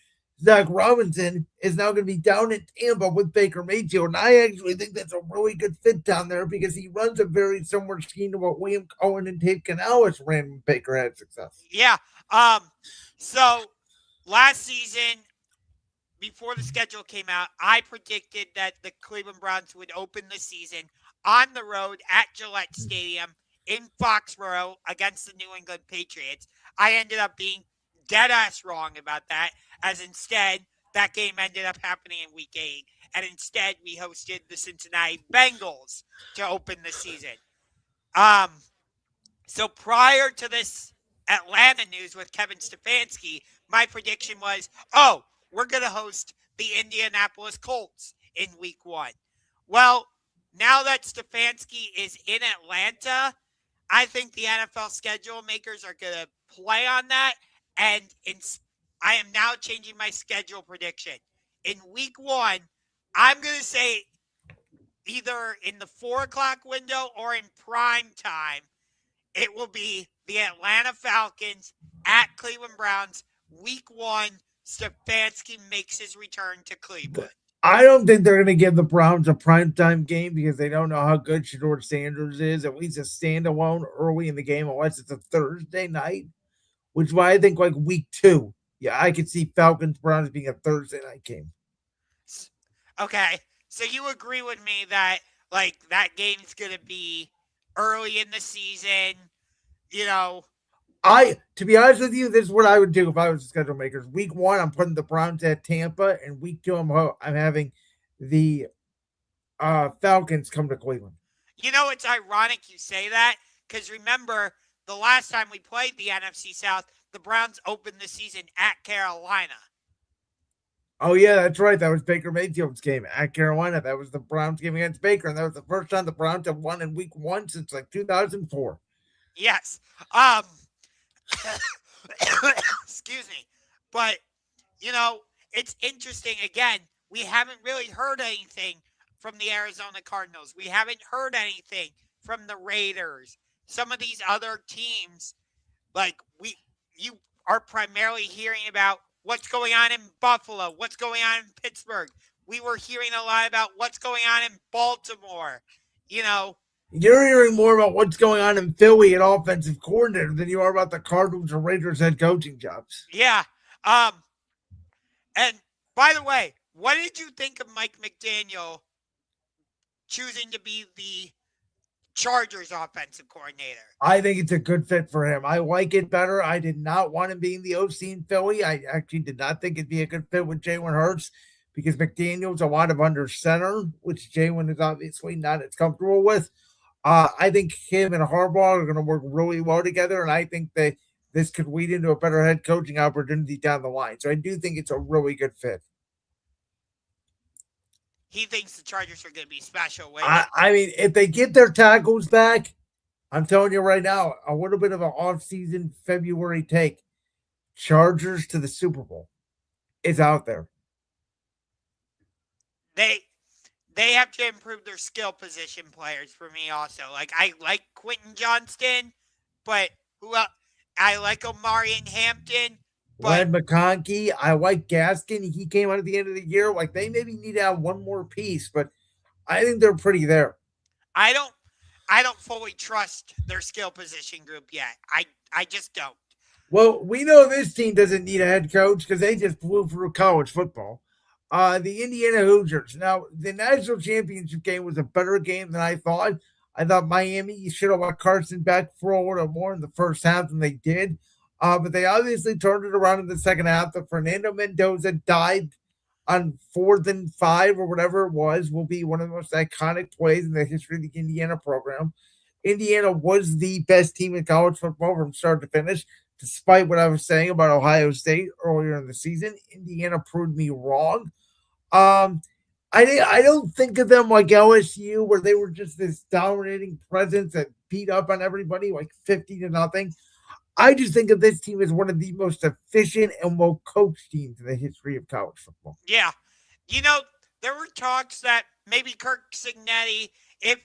Zach Robinson, is now going to be down in Tampa with Baker Mayfield. And I actually think that's a really good fit down there because he runs a very similar scheme to what William Cohen and Dave Canales ran when Baker had success.
Yeah. So last season, before the schedule came out, I predicted that the Cleveland Browns would open the season on the road at Gillette Stadium in Foxborough against the New England Patriots. I ended up being dead ass wrong about that, as instead that game ended up happening in week 8, and instead we hosted the Cincinnati Bengals to open the season. So prior to this Atlanta news with Kevin Stefanski, my prediction was, we're going to host the Indianapolis Colts in week 1. Well, now that Stefanski is in Atlanta, I think the NFL schedule makers are going to play on that, and I am now changing my schedule prediction. In week 1, I'm going to say either in the 4 o'clock window or in prime time, it will be the Atlanta Falcons at Cleveland Browns. Week 1, Stefanski makes his return to Cleveland.
I don't think they're going to give the Browns a primetime game because they don't know how good Shedeur Sanders is. At least a standalone early in the game, unless it's a Thursday night, which is why I think like week 2. Yeah, I could see Falcons Browns being a Thursday night game.
Okay, so you agree with me that like that game's going to be early in the season, you know?
To be honest with you, this is what I would do if I was a schedule maker. Week 1, I'm putting the Browns at Tampa, and week 2, I'm having the Falcons come to Cleveland.
You know, it's ironic you say that, because remember, the last time we played the NFC South, the Browns opened the season at Carolina.
Oh, yeah, that's right. That was Baker Mayfield's game at Carolina. That was the Browns game against Baker, and that was the first time the Browns have won in week 1 since like 2004.
Yes. Excuse me. But, you know, it's interesting. Again, we haven't really heard anything from the Arizona Cardinals. We haven't heard anything from the Raiders. Some of these other teams, like you are primarily hearing about what's going on in Buffalo, what's going on in Pittsburgh. We were hearing a lot about what's going on in Baltimore. You know,
you're hearing more about what's going on in Philly at offensive coordinator than you are about the Cardinals or Raiders head coaching jobs.
Yeah. And by the way, what did you think of Mike McDaniel choosing to be the Chargers offensive coordinator?
I think it's a good fit for him. I like it better. I did not want him being the OC in Philly. I actually did not think it'd be a good fit with Jalen Hurts because McDaniel's a lot of under center, which Jalen is obviously not as comfortable with. I think him and Harbaugh are going to work really well together, and I think that this could lead into a better head coaching opportunity down the line. So I do think it's a really good fit.
He thinks the Chargers are going to be special.
I mean, if they get their tackles back, I'm telling you right now, a little bit of an off-season February take. Chargers to the Super Bowl is out there.
They have to improve their skill position players for me also. Like, I like Quentin Johnston, but who else? I like Omari and Hampton.
Red McConkey. I like Gaskin. He came out at the end of the year. Like, they maybe need to have one more piece, but I think they're pretty there.
I don't fully trust their skill position group yet. I just don't.
Well, we know this team doesn't need a head coach because they just flew through college football. The Indiana Hoosiers. Now, the national championship game was a better game than I thought. I thought Miami should have let Carson back for a little more in the first half than they did. But they obviously turned it around in the second half. The Fernando Mendoza dive on 4th and 5 or whatever it was will be one of the most iconic plays in the history of the Indiana program. Indiana was the best team in college football from start to finish. Despite what I was saying about Ohio State earlier in the season, Indiana proved me wrong. I don't think of them like LSU, where they were just this dominating presence that beat up on everybody like 50-0. I just think of this team as one of the most efficient and well-coached teams in the history of college football.
Yeah. You know, there were talks that maybe Kirk Cignetti, if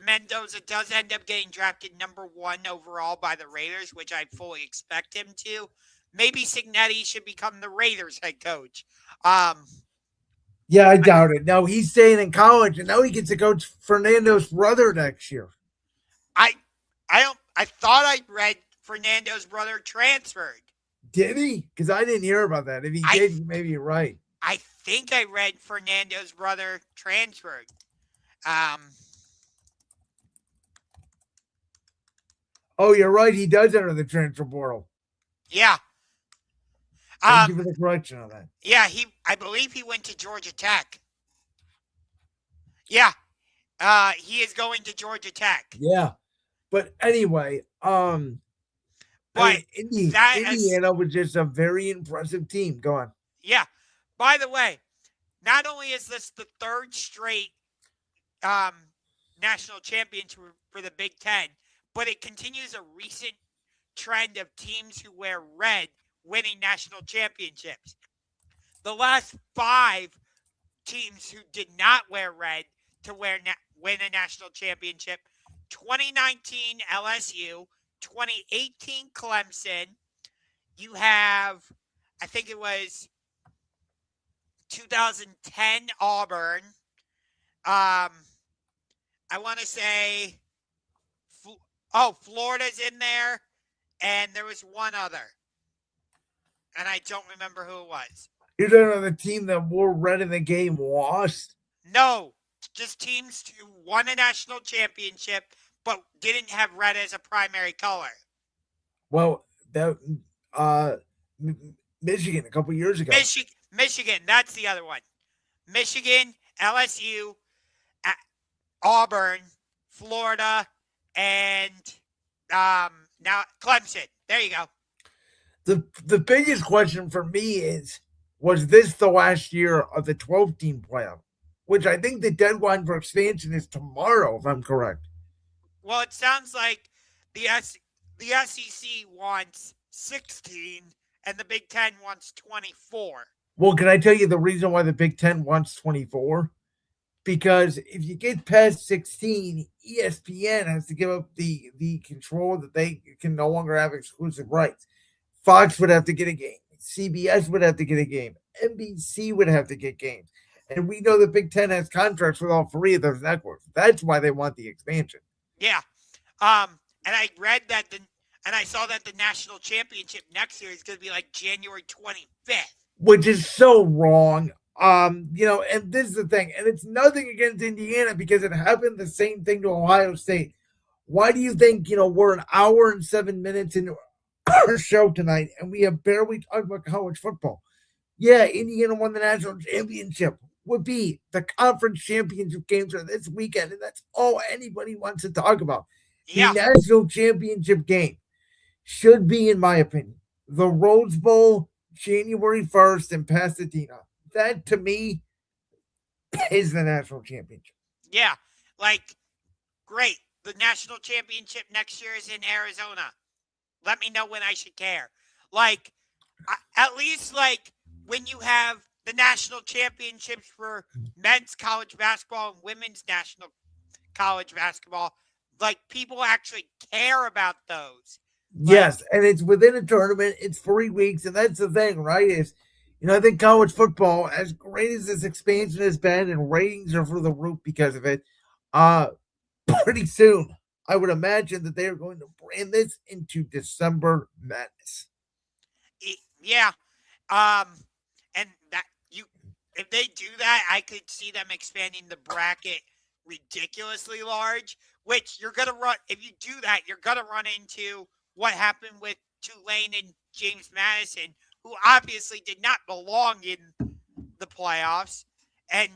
Mendoza does end up getting drafted number 1 overall by the Raiders, which I fully expect him to, maybe Cignetti should become the Raiders head coach.
Yeah, I doubt it. No, he's staying in college, and now he gets to coach Fernando's brother next year.
I thought I read Fernando's brother transferred.
Did he? Because I didn't hear about that. If he did, maybe you're right.
I think I read Fernando's brother transferred.
Oh, you're right. He does enter the transfer portal.
Yeah.
Thank you for the correction on that.
Yeah, I believe he went to Georgia Tech. Yeah. He is going to Georgia Tech.
Yeah. But anyway,
But
Indiana was just a very impressive team. Go on.
Yeah. By the way, not only is this the third straight national championship for the Big Ten, but it continues a recent trend of teams who wear red winning national championships. The last 5 teams who did not wear red to win a national championship: 2019 LSU, 2018 Clemson. You have, I think it was 2010 Auburn. I want to say, Florida's in there, and there was one other, and I don't remember who it was.
You don't know the team that wore red in the game lost?
No, just teams who won a national championship but didn't have red as a primary color.
Well, that Michigan a couple years ago.
Michigan, that's the other one. Michigan, LSU, Auburn, Florida, and now Clemson. There you go.
The biggest question for me is, was this the last year of the 12-team playoff? Which I think the deadline for expansion is tomorrow, if I'm correct.
Well, it sounds like the SEC wants 16 and the Big Ten wants 24.
Well, can I tell you the reason why the Big Ten wants 24? Because if you get past 16, ESPN has to give up the control that they can no longer have exclusive rights. Fox would have to get a game. CBS would have to get a game. NBC would have to get games. And we know the Big Ten has contracts with all 3 of those networks. That's why they want the expansion.
Yeah. And I read that and I saw that the national championship next year is going to be like January 25th.
Which is so wrong. And this is the thing, and it's nothing against Indiana because it happened the same thing to Ohio State. Why do you think, we're an hour and 7 minutes into our show tonight and we have barely talked about college football? Yeah, Indiana won the national championship. Would be the conference championship games are this weekend, and that's all anybody wants to talk about.
Yeah.
The national championship game should be, in my opinion, the Rose Bowl, January 1st in Pasadena. That, to me, is the national championship.
Yeah, great. The national championship next year is in Arizona. Let me know when I should care. At least, when you have the national championships for men's college basketball and women's national college basketball, people actually care about those.
Yes, and it's within a tournament. It's 3 weeks, and that's the thing, right? Is I think college football, as great as this expansion has been, and ratings are through the roof because of it, pretty soon, I would imagine that they are going to brand this into December Madness.
Yeah. And that if they do that, I could see them expanding the bracket ridiculously large, which you're going to run. If you do that, you're going to run into what happened with Tulane and James Madison, who obviously did not belong in the playoffs. And,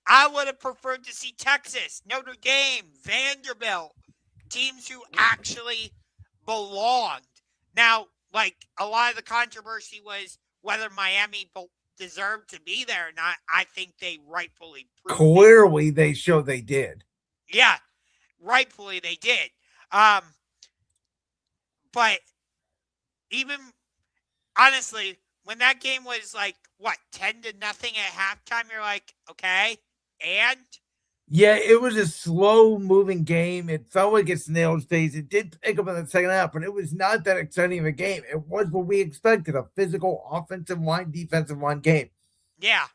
I would have preferred to see Texas, Notre Dame, Vanderbilt, teams who actually belonged. Now, a lot of the controversy was whether Miami deserved to be there or not. I think they rightfully proved
Clearly, they show they did.
Yeah, rightfully they did. But even honestly, when that game was 10-0 at halftime, you're like, okay, and
yeah, it was a slow-moving game. It felt like a snail's pace. It did pick up in the second half, but it was not that exciting of a game. It was what we expected, a physical offensive line, defensive line game.
Yeah.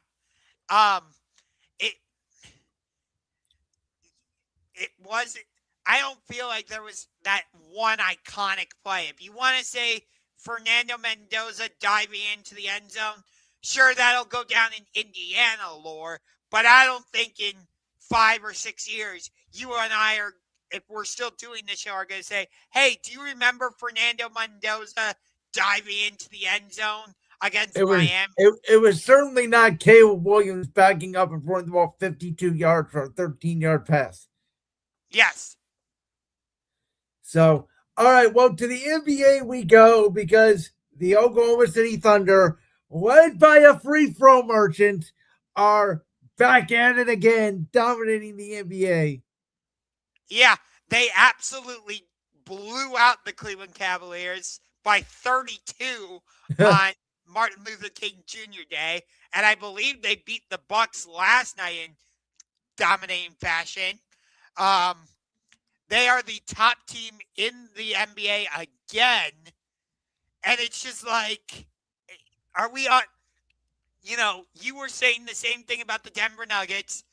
It wasn't. I don't feel like there was that one iconic play. If you want to say Fernando Mendoza diving into the end zone, sure, that'll go down in Indiana lore, but I don't think in 5 or 6 years you and I are if we're still doing the show, are going to say, hey, do you remember Fernando Mendoza diving into the end zone against
It was
Miami?
it was certainly not Caleb Williams backing up in front of the ball 52 yards for a 13-yard pass.
Yes.
So, all right, well, to the NBA we go because the Oklahoma City Thunder, led by a free throw merchant, are back at it again, dominating the NBA.
Yeah, they absolutely blew out the Cleveland Cavaliers by 32 on Martin Luther King Jr. Day, and I believe they beat the Bucks last night in dominating fashion. They are the top team in the NBA again, and it's just like, are we on? You were saying the same thing about the Denver Nuggets,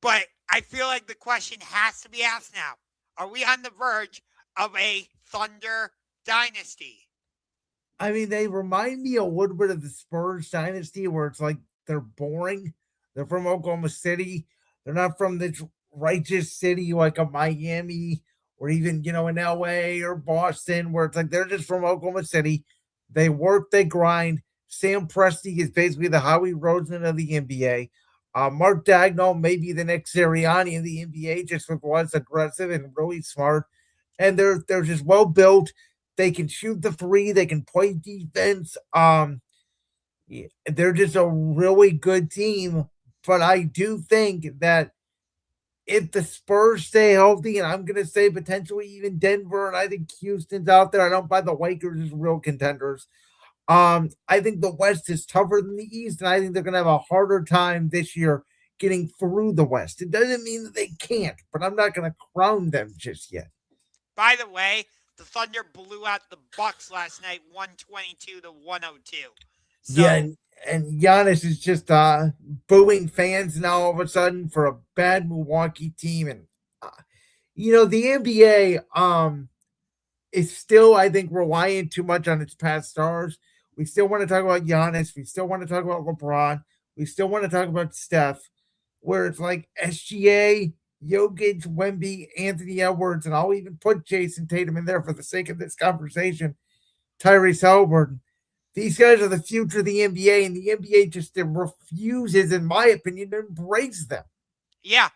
but I feel like the question has to be asked now. Are we on the verge of a Thunder dynasty?
I mean, they remind me a little bit of the Spurs dynasty where it's like they're boring. They're from Oklahoma City. They're not from this righteous city like a Miami or even, in LA or Boston, where it's like they're just from Oklahoma City. They work, they grind. Sam Presti is basically the Howie Roseman of the NBA. Mark Dagnall may be the next Sirianni in the NBA, just with less aggressive and really smart. And they're just well built. They can shoot the three. They can play defense. They're just a really good team. But I do think that if the Spurs stay healthy, and I'm going to say potentially even Denver, and I think Houston's out there. I don't buy the Lakers as real contenders. I think the West is tougher than the East, and I think they're going to have a harder time this year getting through the West. It doesn't mean that they can't, but I'm not going to crown them just yet.
By the way, the Thunder blew out the Bucks last night, 122 to 102. So,
yeah, and Giannis is just booing fans now all of a sudden for a bad Milwaukee team, and the NBA is still, I think, relying too much on its past stars. We still want to talk about Giannis. We still want to talk about LeBron. We still want to talk about Steph, where it's like SGA, Jokic, Wemby, Anthony Edwards, and I'll even put Jason Tatum in there for the sake of this conversation. Tyrese Halliburton. These guys are the future of the NBA, and the NBA just refuses, in my opinion, to embrace them.
Yeah,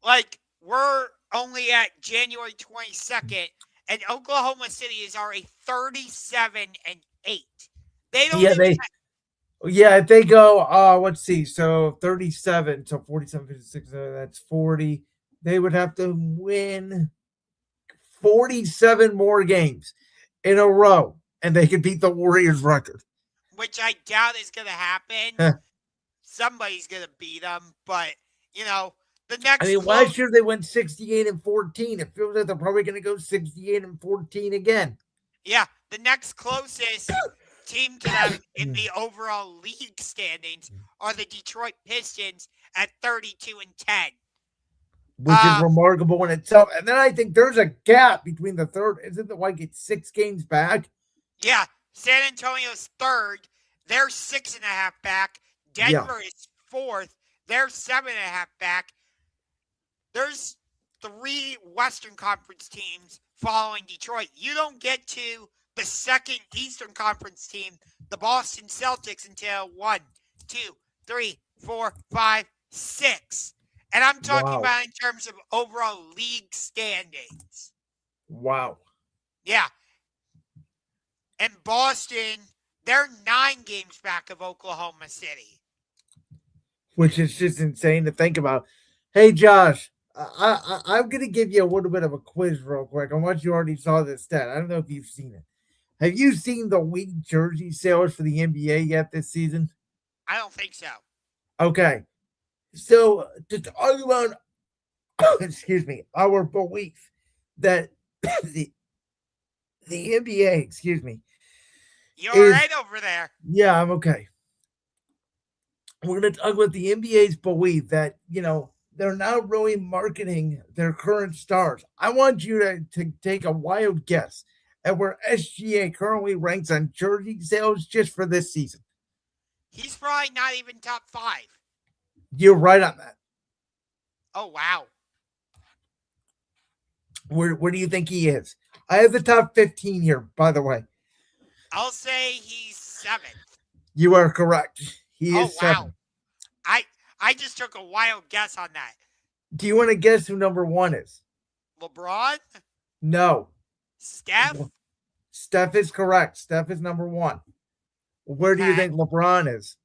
like we're only at January 22nd, and Oklahoma City is already 37-8. They don't
if they go, let's see, so 37, so 47, 56, that's 40. They would have to win 47 more games in a row, and they could beat the Warriors record.
Which I doubt is going to happen. Somebody's going to beat them, but, the next.
Last year they went 68-14. It feels like they're probably going to go 68-14 again.
Yeah, the next closest team to them in the overall league standings are the Detroit Pistons at 32-10.
Which is remarkable in itself. And then I think there's a gap between the third. Isn't it like it's 6 games back?
Yeah, San Antonio's third. They're 6.5 back. Denver is fourth. They're 7.5 back. There's 3 Western Conference teams following Detroit. You don't get to the second Eastern Conference team, the Boston Celtics, until 1, 2, 3, 4, 5, 6. And I'm talking about in terms of overall league standings.
Wow.
Yeah. And Boston, they're 9 games back of Oklahoma City.
Which is just insane to think about. Hey, Josh, I'm going to give you a little bit of a quiz real quick. I want you already saw this stat. I don't know if you've seen it. Have you seen the league jersey sales for the NBA yet this season?
I don't think so.
Okay. So, to talk about, our belief that the NBA,
You all right over there?
Yeah, I'm okay. We're going to talk about the NBA's belief that, they're not really marketing their current stars. I want you to take a wild guess at where SGA currently ranks on jersey sales just for this season.
He's probably not even top 5.
You're right on that.
Oh, wow.
Where do you think he is? I have the top 15 here, by the way.
I'll say he's 7th.
You are correct. He
Oh
is
wow.
7.
I just took a wild guess on that.
Do you want to guess who number 1 is?
LeBron?
No.
Steph?
Steph is correct. Steph is number 1. Where do you think LeBron is?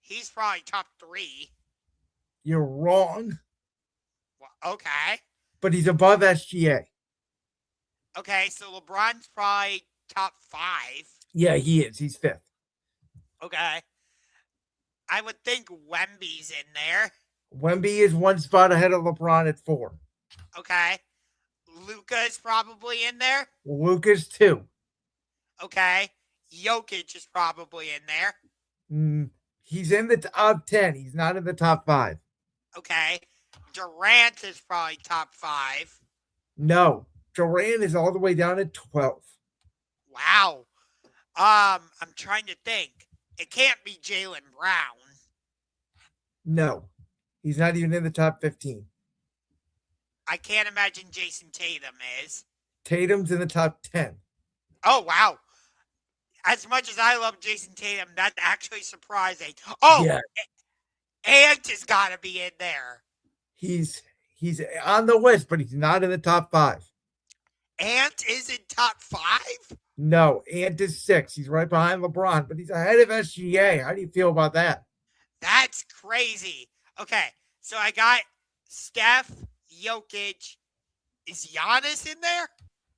He's probably top 3.
You're wrong.
Well, okay.
But he's above SGA.
Okay, so LeBron's probably top 5.
Yeah, he is. He's 5th.
Okay. I would think Wemby's in there.
Wemby is 1 spot ahead of LeBron at 4.
Okay. Luka is probably in there.
Luka's 2.
Okay. Jokic is probably in there.
He's in the top 10. He's not in the top 5.
Okay. Durant is probably top 5.
No. Durant is all the way down at 12.
Wow. I'm trying to think. It can't be Jaylen Brown.
No. He's not even in the top 15.
I can't imagine Jason Tatum is.
Tatum's in the top 10.
Oh, wow. As much as I love Jason Tatum, that's actually surprising. Oh, yeah. Ant has got to be in there.
He's on the list, but he's not in the top 5.
Ant is in top 5?
No, Ant is 6. He's right behind LeBron, but he's ahead of SGA. How do you feel about that?
That's crazy. Okay, so I got Steph, Jokic. Is Giannis in there?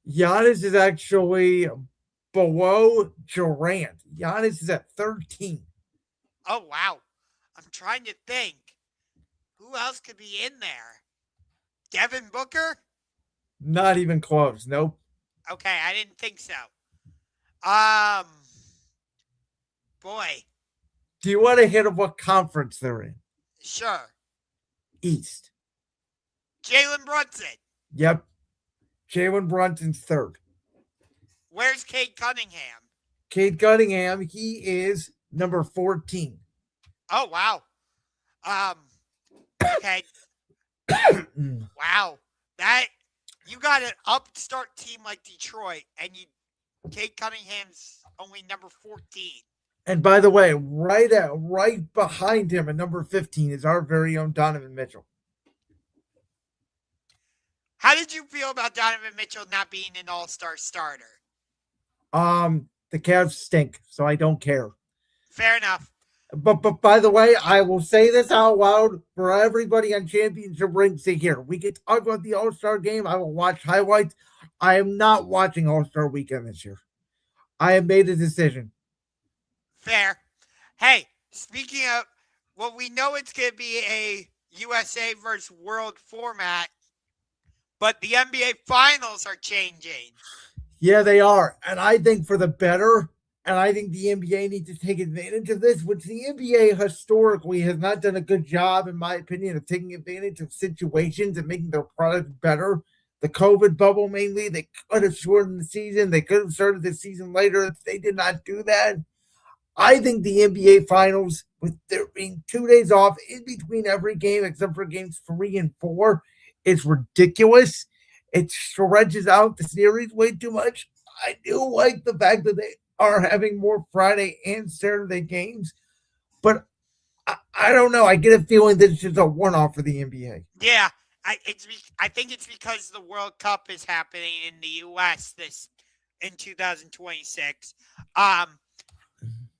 Giannis is actually below Durant. Giannis is at 13.
Oh, wow. I'm trying to think. Who else could be in there? Devin Booker?
Not even close. Nope.
Okay, I didn't think so. Boy.
Do you want to hit of what conference they're in?
Sure.
East.
Jalen Brunson.
Yep. Jalen Brunson's 3rd.
Where's Cade Cunningham?
Cade Cunningham, he is number 14.
Oh, wow. Okay. Wow. That, you got an upstart team like Detroit, and Cade Cunningham's only number 14.
And by the way, right behind him at number 15 is our very own Donovan Mitchell.
How did you feel about Donovan Mitchell not being an all-star starter?
The Cavs stink, so I don't care.
Fair enough.
But by the way, I will say this out loud for everybody on Championship Rings to hear. We can talk about the All-Star game. I will watch highlights. I am not watching All-Star Weekend this year. I have made a decision.
Fair. Hey, speaking of, well, we know it's going to be a USA versus World format, but the NBA Finals are changing.
Yeah, they are. And I think for the better. And I think the NBA needs to take advantage of this, which the NBA historically has not done a good job, in my opinion, of taking advantage of situations and making their product better. The COVID bubble, mainly, they could have shortened the season. They could have started the season later. They did not do that. I think the NBA Finals, with there being 2 days off in between every game except for games 3 and 4, it's ridiculous. It stretches out the series way too much. I do like the fact that they are having more Friday and Saturday games, but I don't know. I get a feeling that it's just a one-off for the NBA.
Yeah, I think it's because the World Cup is happening in the U.S. in 2026.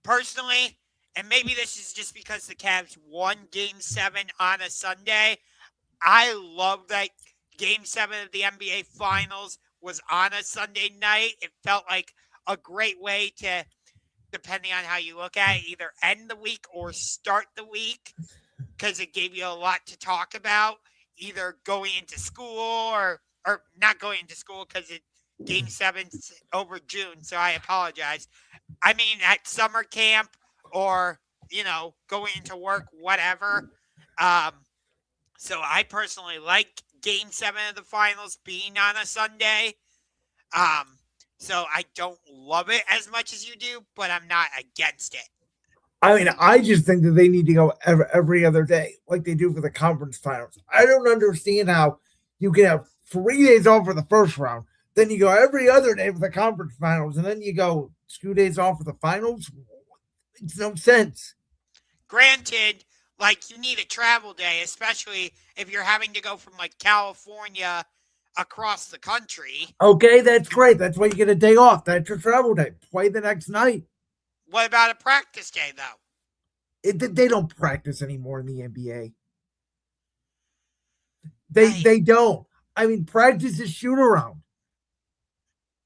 Personally, and maybe this is just because the Cavs won Game 7 on a Sunday, I love that Game 7 of the NBA Finals was on a Sunday night. It felt like a great way to, depending on how you look at it, either end the week or start the week, because it gave you a lot to talk about, either going into school or not going into school, because Game 7's over June, so I apologize. I mean, at summer camp or, going into work, whatever. So I personally like Game 7 of the Finals being on a Sunday. So I don't love it as much as you do, but I'm not against it.
I mean, I just think that they need to go every other day, like they do for the conference finals. I don't understand how you can have 3 days off for the first round. Then you go every other day for the conference finals, and then you go 2 days off for the finals. Makes no sense.
Granted, like you need a travel day, especially if you're having to go from like California across the country.
Okay, that's great. That's why you get a day off. That's your travel day. Play the next night.
What about a practice day, though?
They don't practice anymore in the NBA.
Right.
They don't. I mean, practice is shoot around.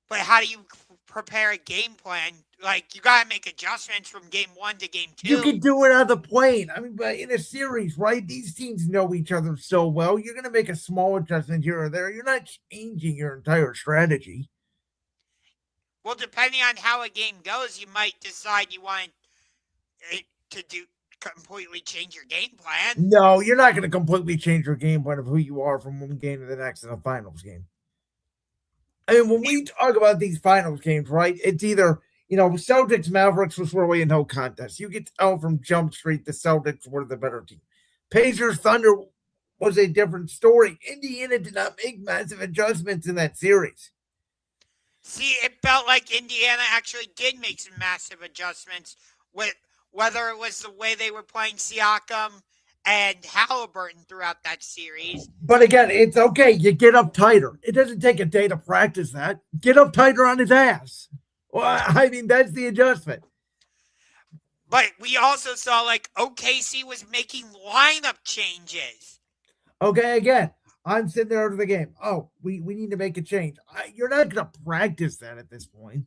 But how do you prepare a game plan? Like, you got to make adjustments from game 1 to game 2.
You can do it on the plane. I mean, but in a series, right? These teams know each other so well. You're going to make a small adjustment here or there. You're not changing your entire strategy.
Well, depending on how a game goes, you might decide you want to completely change your game plan.
No, you're not going to completely change your game plan of who you are from one game to the next in a finals game. I mean, when we talk about these finals games, right, it's either, Celtics Mavericks was really a no contest. You get tell from Jump Street the Celtics were the better team. Pacers Thunder was a different story. Indiana did not make massive adjustments in that series.
See, it felt like Indiana actually did make some massive adjustments, with whether it was the way they were playing Siakam and Halliburton throughout that series.
But again, it's okay. You get up tighter. It doesn't take a day to practice that. Get up tighter on his ass. Well, I mean, that's the adjustment.
But we also saw, like, OKC was making lineup changes.
Okay, again, I'm sitting there after the game. Oh, we need to make a change. You're not going to practice that at this point.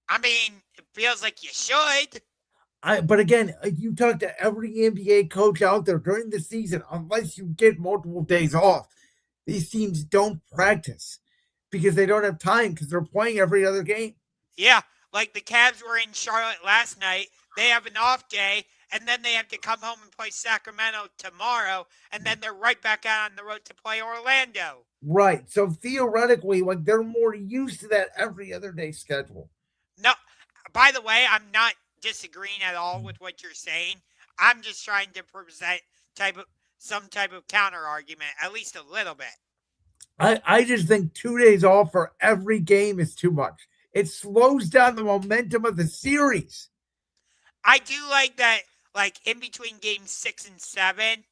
I mean, it feels like you should.
But again, you talk to every NBA coach out there during the season, unless you get multiple days off, these teams don't practice because they don't have time because they're playing every other game.
Yeah, like the Cavs were in Charlotte last night. They have an off day, and then they have to come home and play Sacramento tomorrow, and then they're right back out on the road to play Orlando.
Right. So theoretically, like they're more used to that every other day schedule.
No, by the way, I'm not disagreeing at all with what you're saying. I'm just trying to present some type of counter argument, at least a little bit.
I just think 2 days off for every game is too much. It slows down the momentum of the series.
I do like that, like in between games 6 and 7.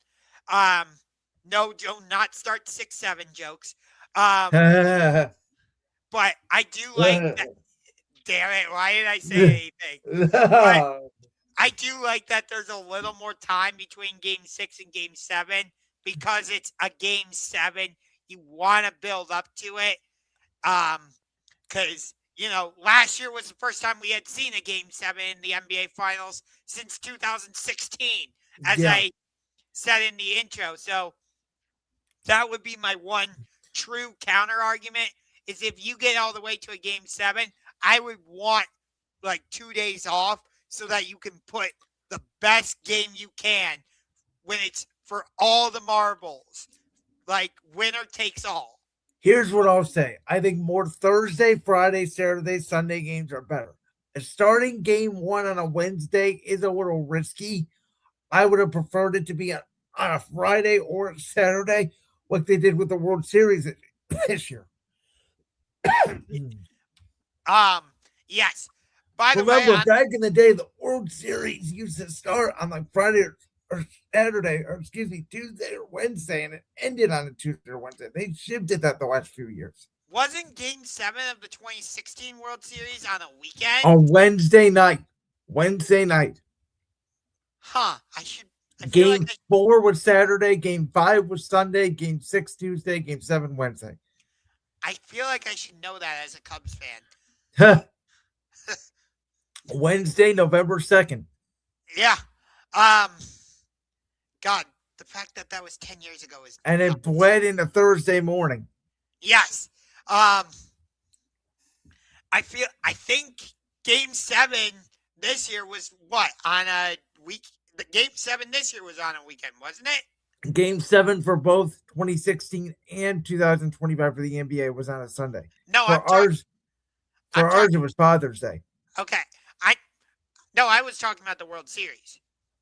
No, do not start 6-7 jokes. But I do like that. Damn it, why did I say anything? But I do like that there's a little more time between game 6 and game 7 because it's a game 7. You want to build up to it. Because, last year was the first time we had seen a game 7 in the NBA Finals since 2016, as I said in the intro. So that would be my one true counter argument is if you get all the way to a game 7, I would want like 2 days off so that you can put the best game you can when it's for all the marbles. Like winner takes all.
Here's what I'll say. I think more Thursday, Friday, Saturday, Sunday games are better. Starting game 1 on a Wednesday is a little risky. I would have preferred it to be on a Friday or a Saturday, like they did with the World Series this year.
Yes. By the
Remember,
way,
back in the day, the World Series used to start on like Friday or Saturday, or Tuesday or Wednesday, and it ended on a Tuesday or Wednesday. They shifted that the last few years.
Wasn't Game 7 of the 2016 World Series on a weekend?
On Wednesday night.
Huh.
Game 4 was Saturday. Game 5 was Sunday. Game 6 Tuesday. Game 7 Wednesday.
I feel like I should know that as a Cubs fan.
Wednesday, November 2nd.
Yeah. God, the fact that was 10 years ago is...
And it bled into Thursday morning.
Yes. I think Game 7 this year was what? On a week? The Game 7 this year was on a weekend, wasn't it?
Game 7 for both 2016 and 2025 for the NBA was on a Sunday.
No,
for ours, it was Father's Day.
Okay. I was talking about the World Series.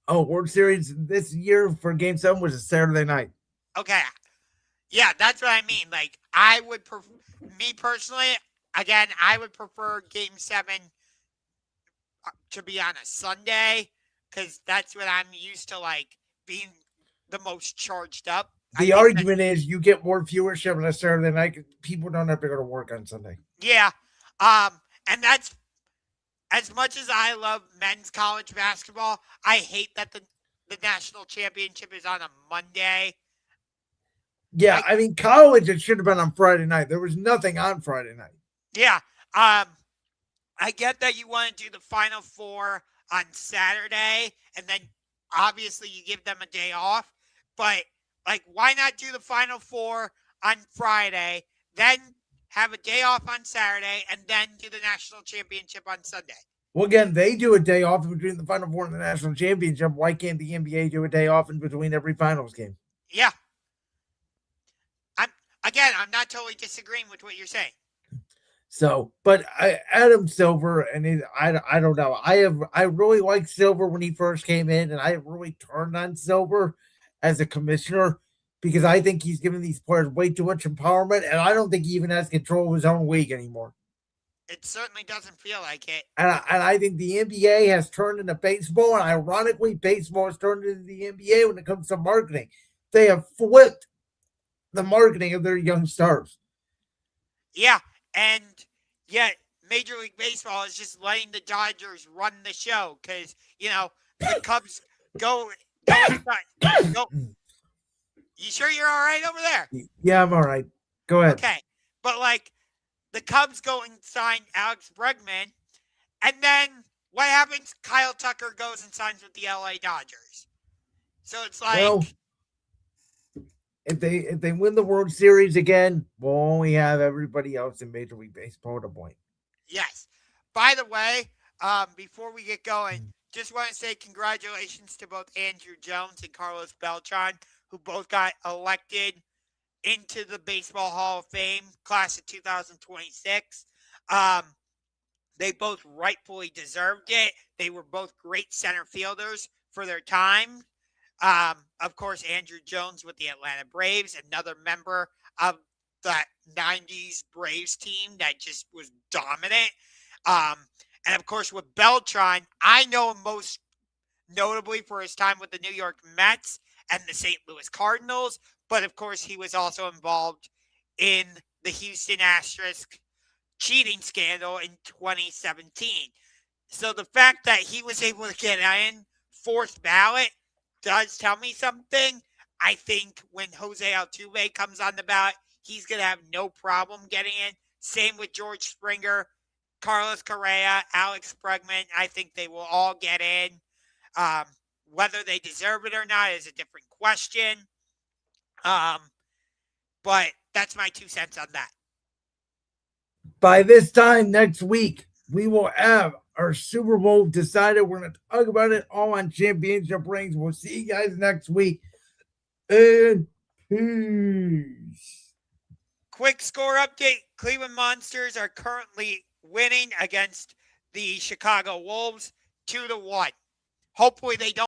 Oh, World Series this year for Game 7 was a Saturday night.
Okay. Yeah, that's what I mean. Like, I would me personally, again, I would prefer Game 7 to be on a Sunday because that's when I'm used to, like, being the most charged up. I
The
think that,
argument is you get more viewership on a Saturday night. People don't have to go to work on Sunday.
yeah. And that's, as much as I love men's college basketball, I hate that the national championship is on a Monday.
Yeah, I mean, college, it should have been on Friday night. There was nothing on Friday night.
Yeah. I get that you want to do the Final Four on Saturday, and then obviously you give them a day off. But, like, why not do the Final Four on Friday, then have a day off on Saturday, and then do the national championship on Sunday?
Well, again, they do a day off in between the Final Four and the national championship. Why can't the NBA do a day off in between every finals game?
Yeah. I'm not totally disagreeing with what you're saying.
So, but Adam Silver, and I don't know. I really liked Silver when he first came in, and I really turned on Silver as a commissioner because I think he's giving these players way too much empowerment, and I don't think he even has control of his own league anymore.
It certainly doesn't feel like it.
And I think the NBA has turned into baseball, and ironically, baseball has turned into the NBA when it comes to marketing. They have flipped the marketing of their young stars.
Yeah, and yet Major League Baseball is just letting the Dodgers run the show because, the Cubs go inside. Go. You sure you're all right over there?
Yeah, I'm all right. Go ahead.
Okay. But, like, the Cubs go and sign Alex Bregman, and then what happens? Kyle Tucker goes and signs with the LA Dodgers. So it's like...
Well, if they win the World Series again, we'll only have everybody else in Major League Baseball to point.
Yes. By the way, before we get going, just want to say congratulations to both Andrew Jones and Carlos Beltran, who both got elected into the Baseball Hall of Fame class of 2026. They both rightfully deserved it. They were both great center fielders for their time. Of course, Andrew Jones with the Atlanta Braves, another member of that 90s Braves team that just was dominant. And of course, with Beltran, I know him most notably for his time with the New York Mets and the St. Louis Cardinals. But of course, he was also involved in the Houston Astros cheating scandal in 2017. So the fact that he was able to get in fourth ballot does tell me something. I think when Jose Altuve comes on the ballot, he's going to have no problem getting in. Same with George Springer, Carlos Correa, Alex Bregman. I think they will all get in. Whether they deserve it or not is a different question. But that's my 2 cents on that.
By this time next week, we will have our Super Bowl decided. We're going to talk about it all on Championship Rings. We'll see you guys next week. And peace.
Quick score update. Cleveland Monsters are currently winning against the Chicago Wolves 2-1. Hopefully they don't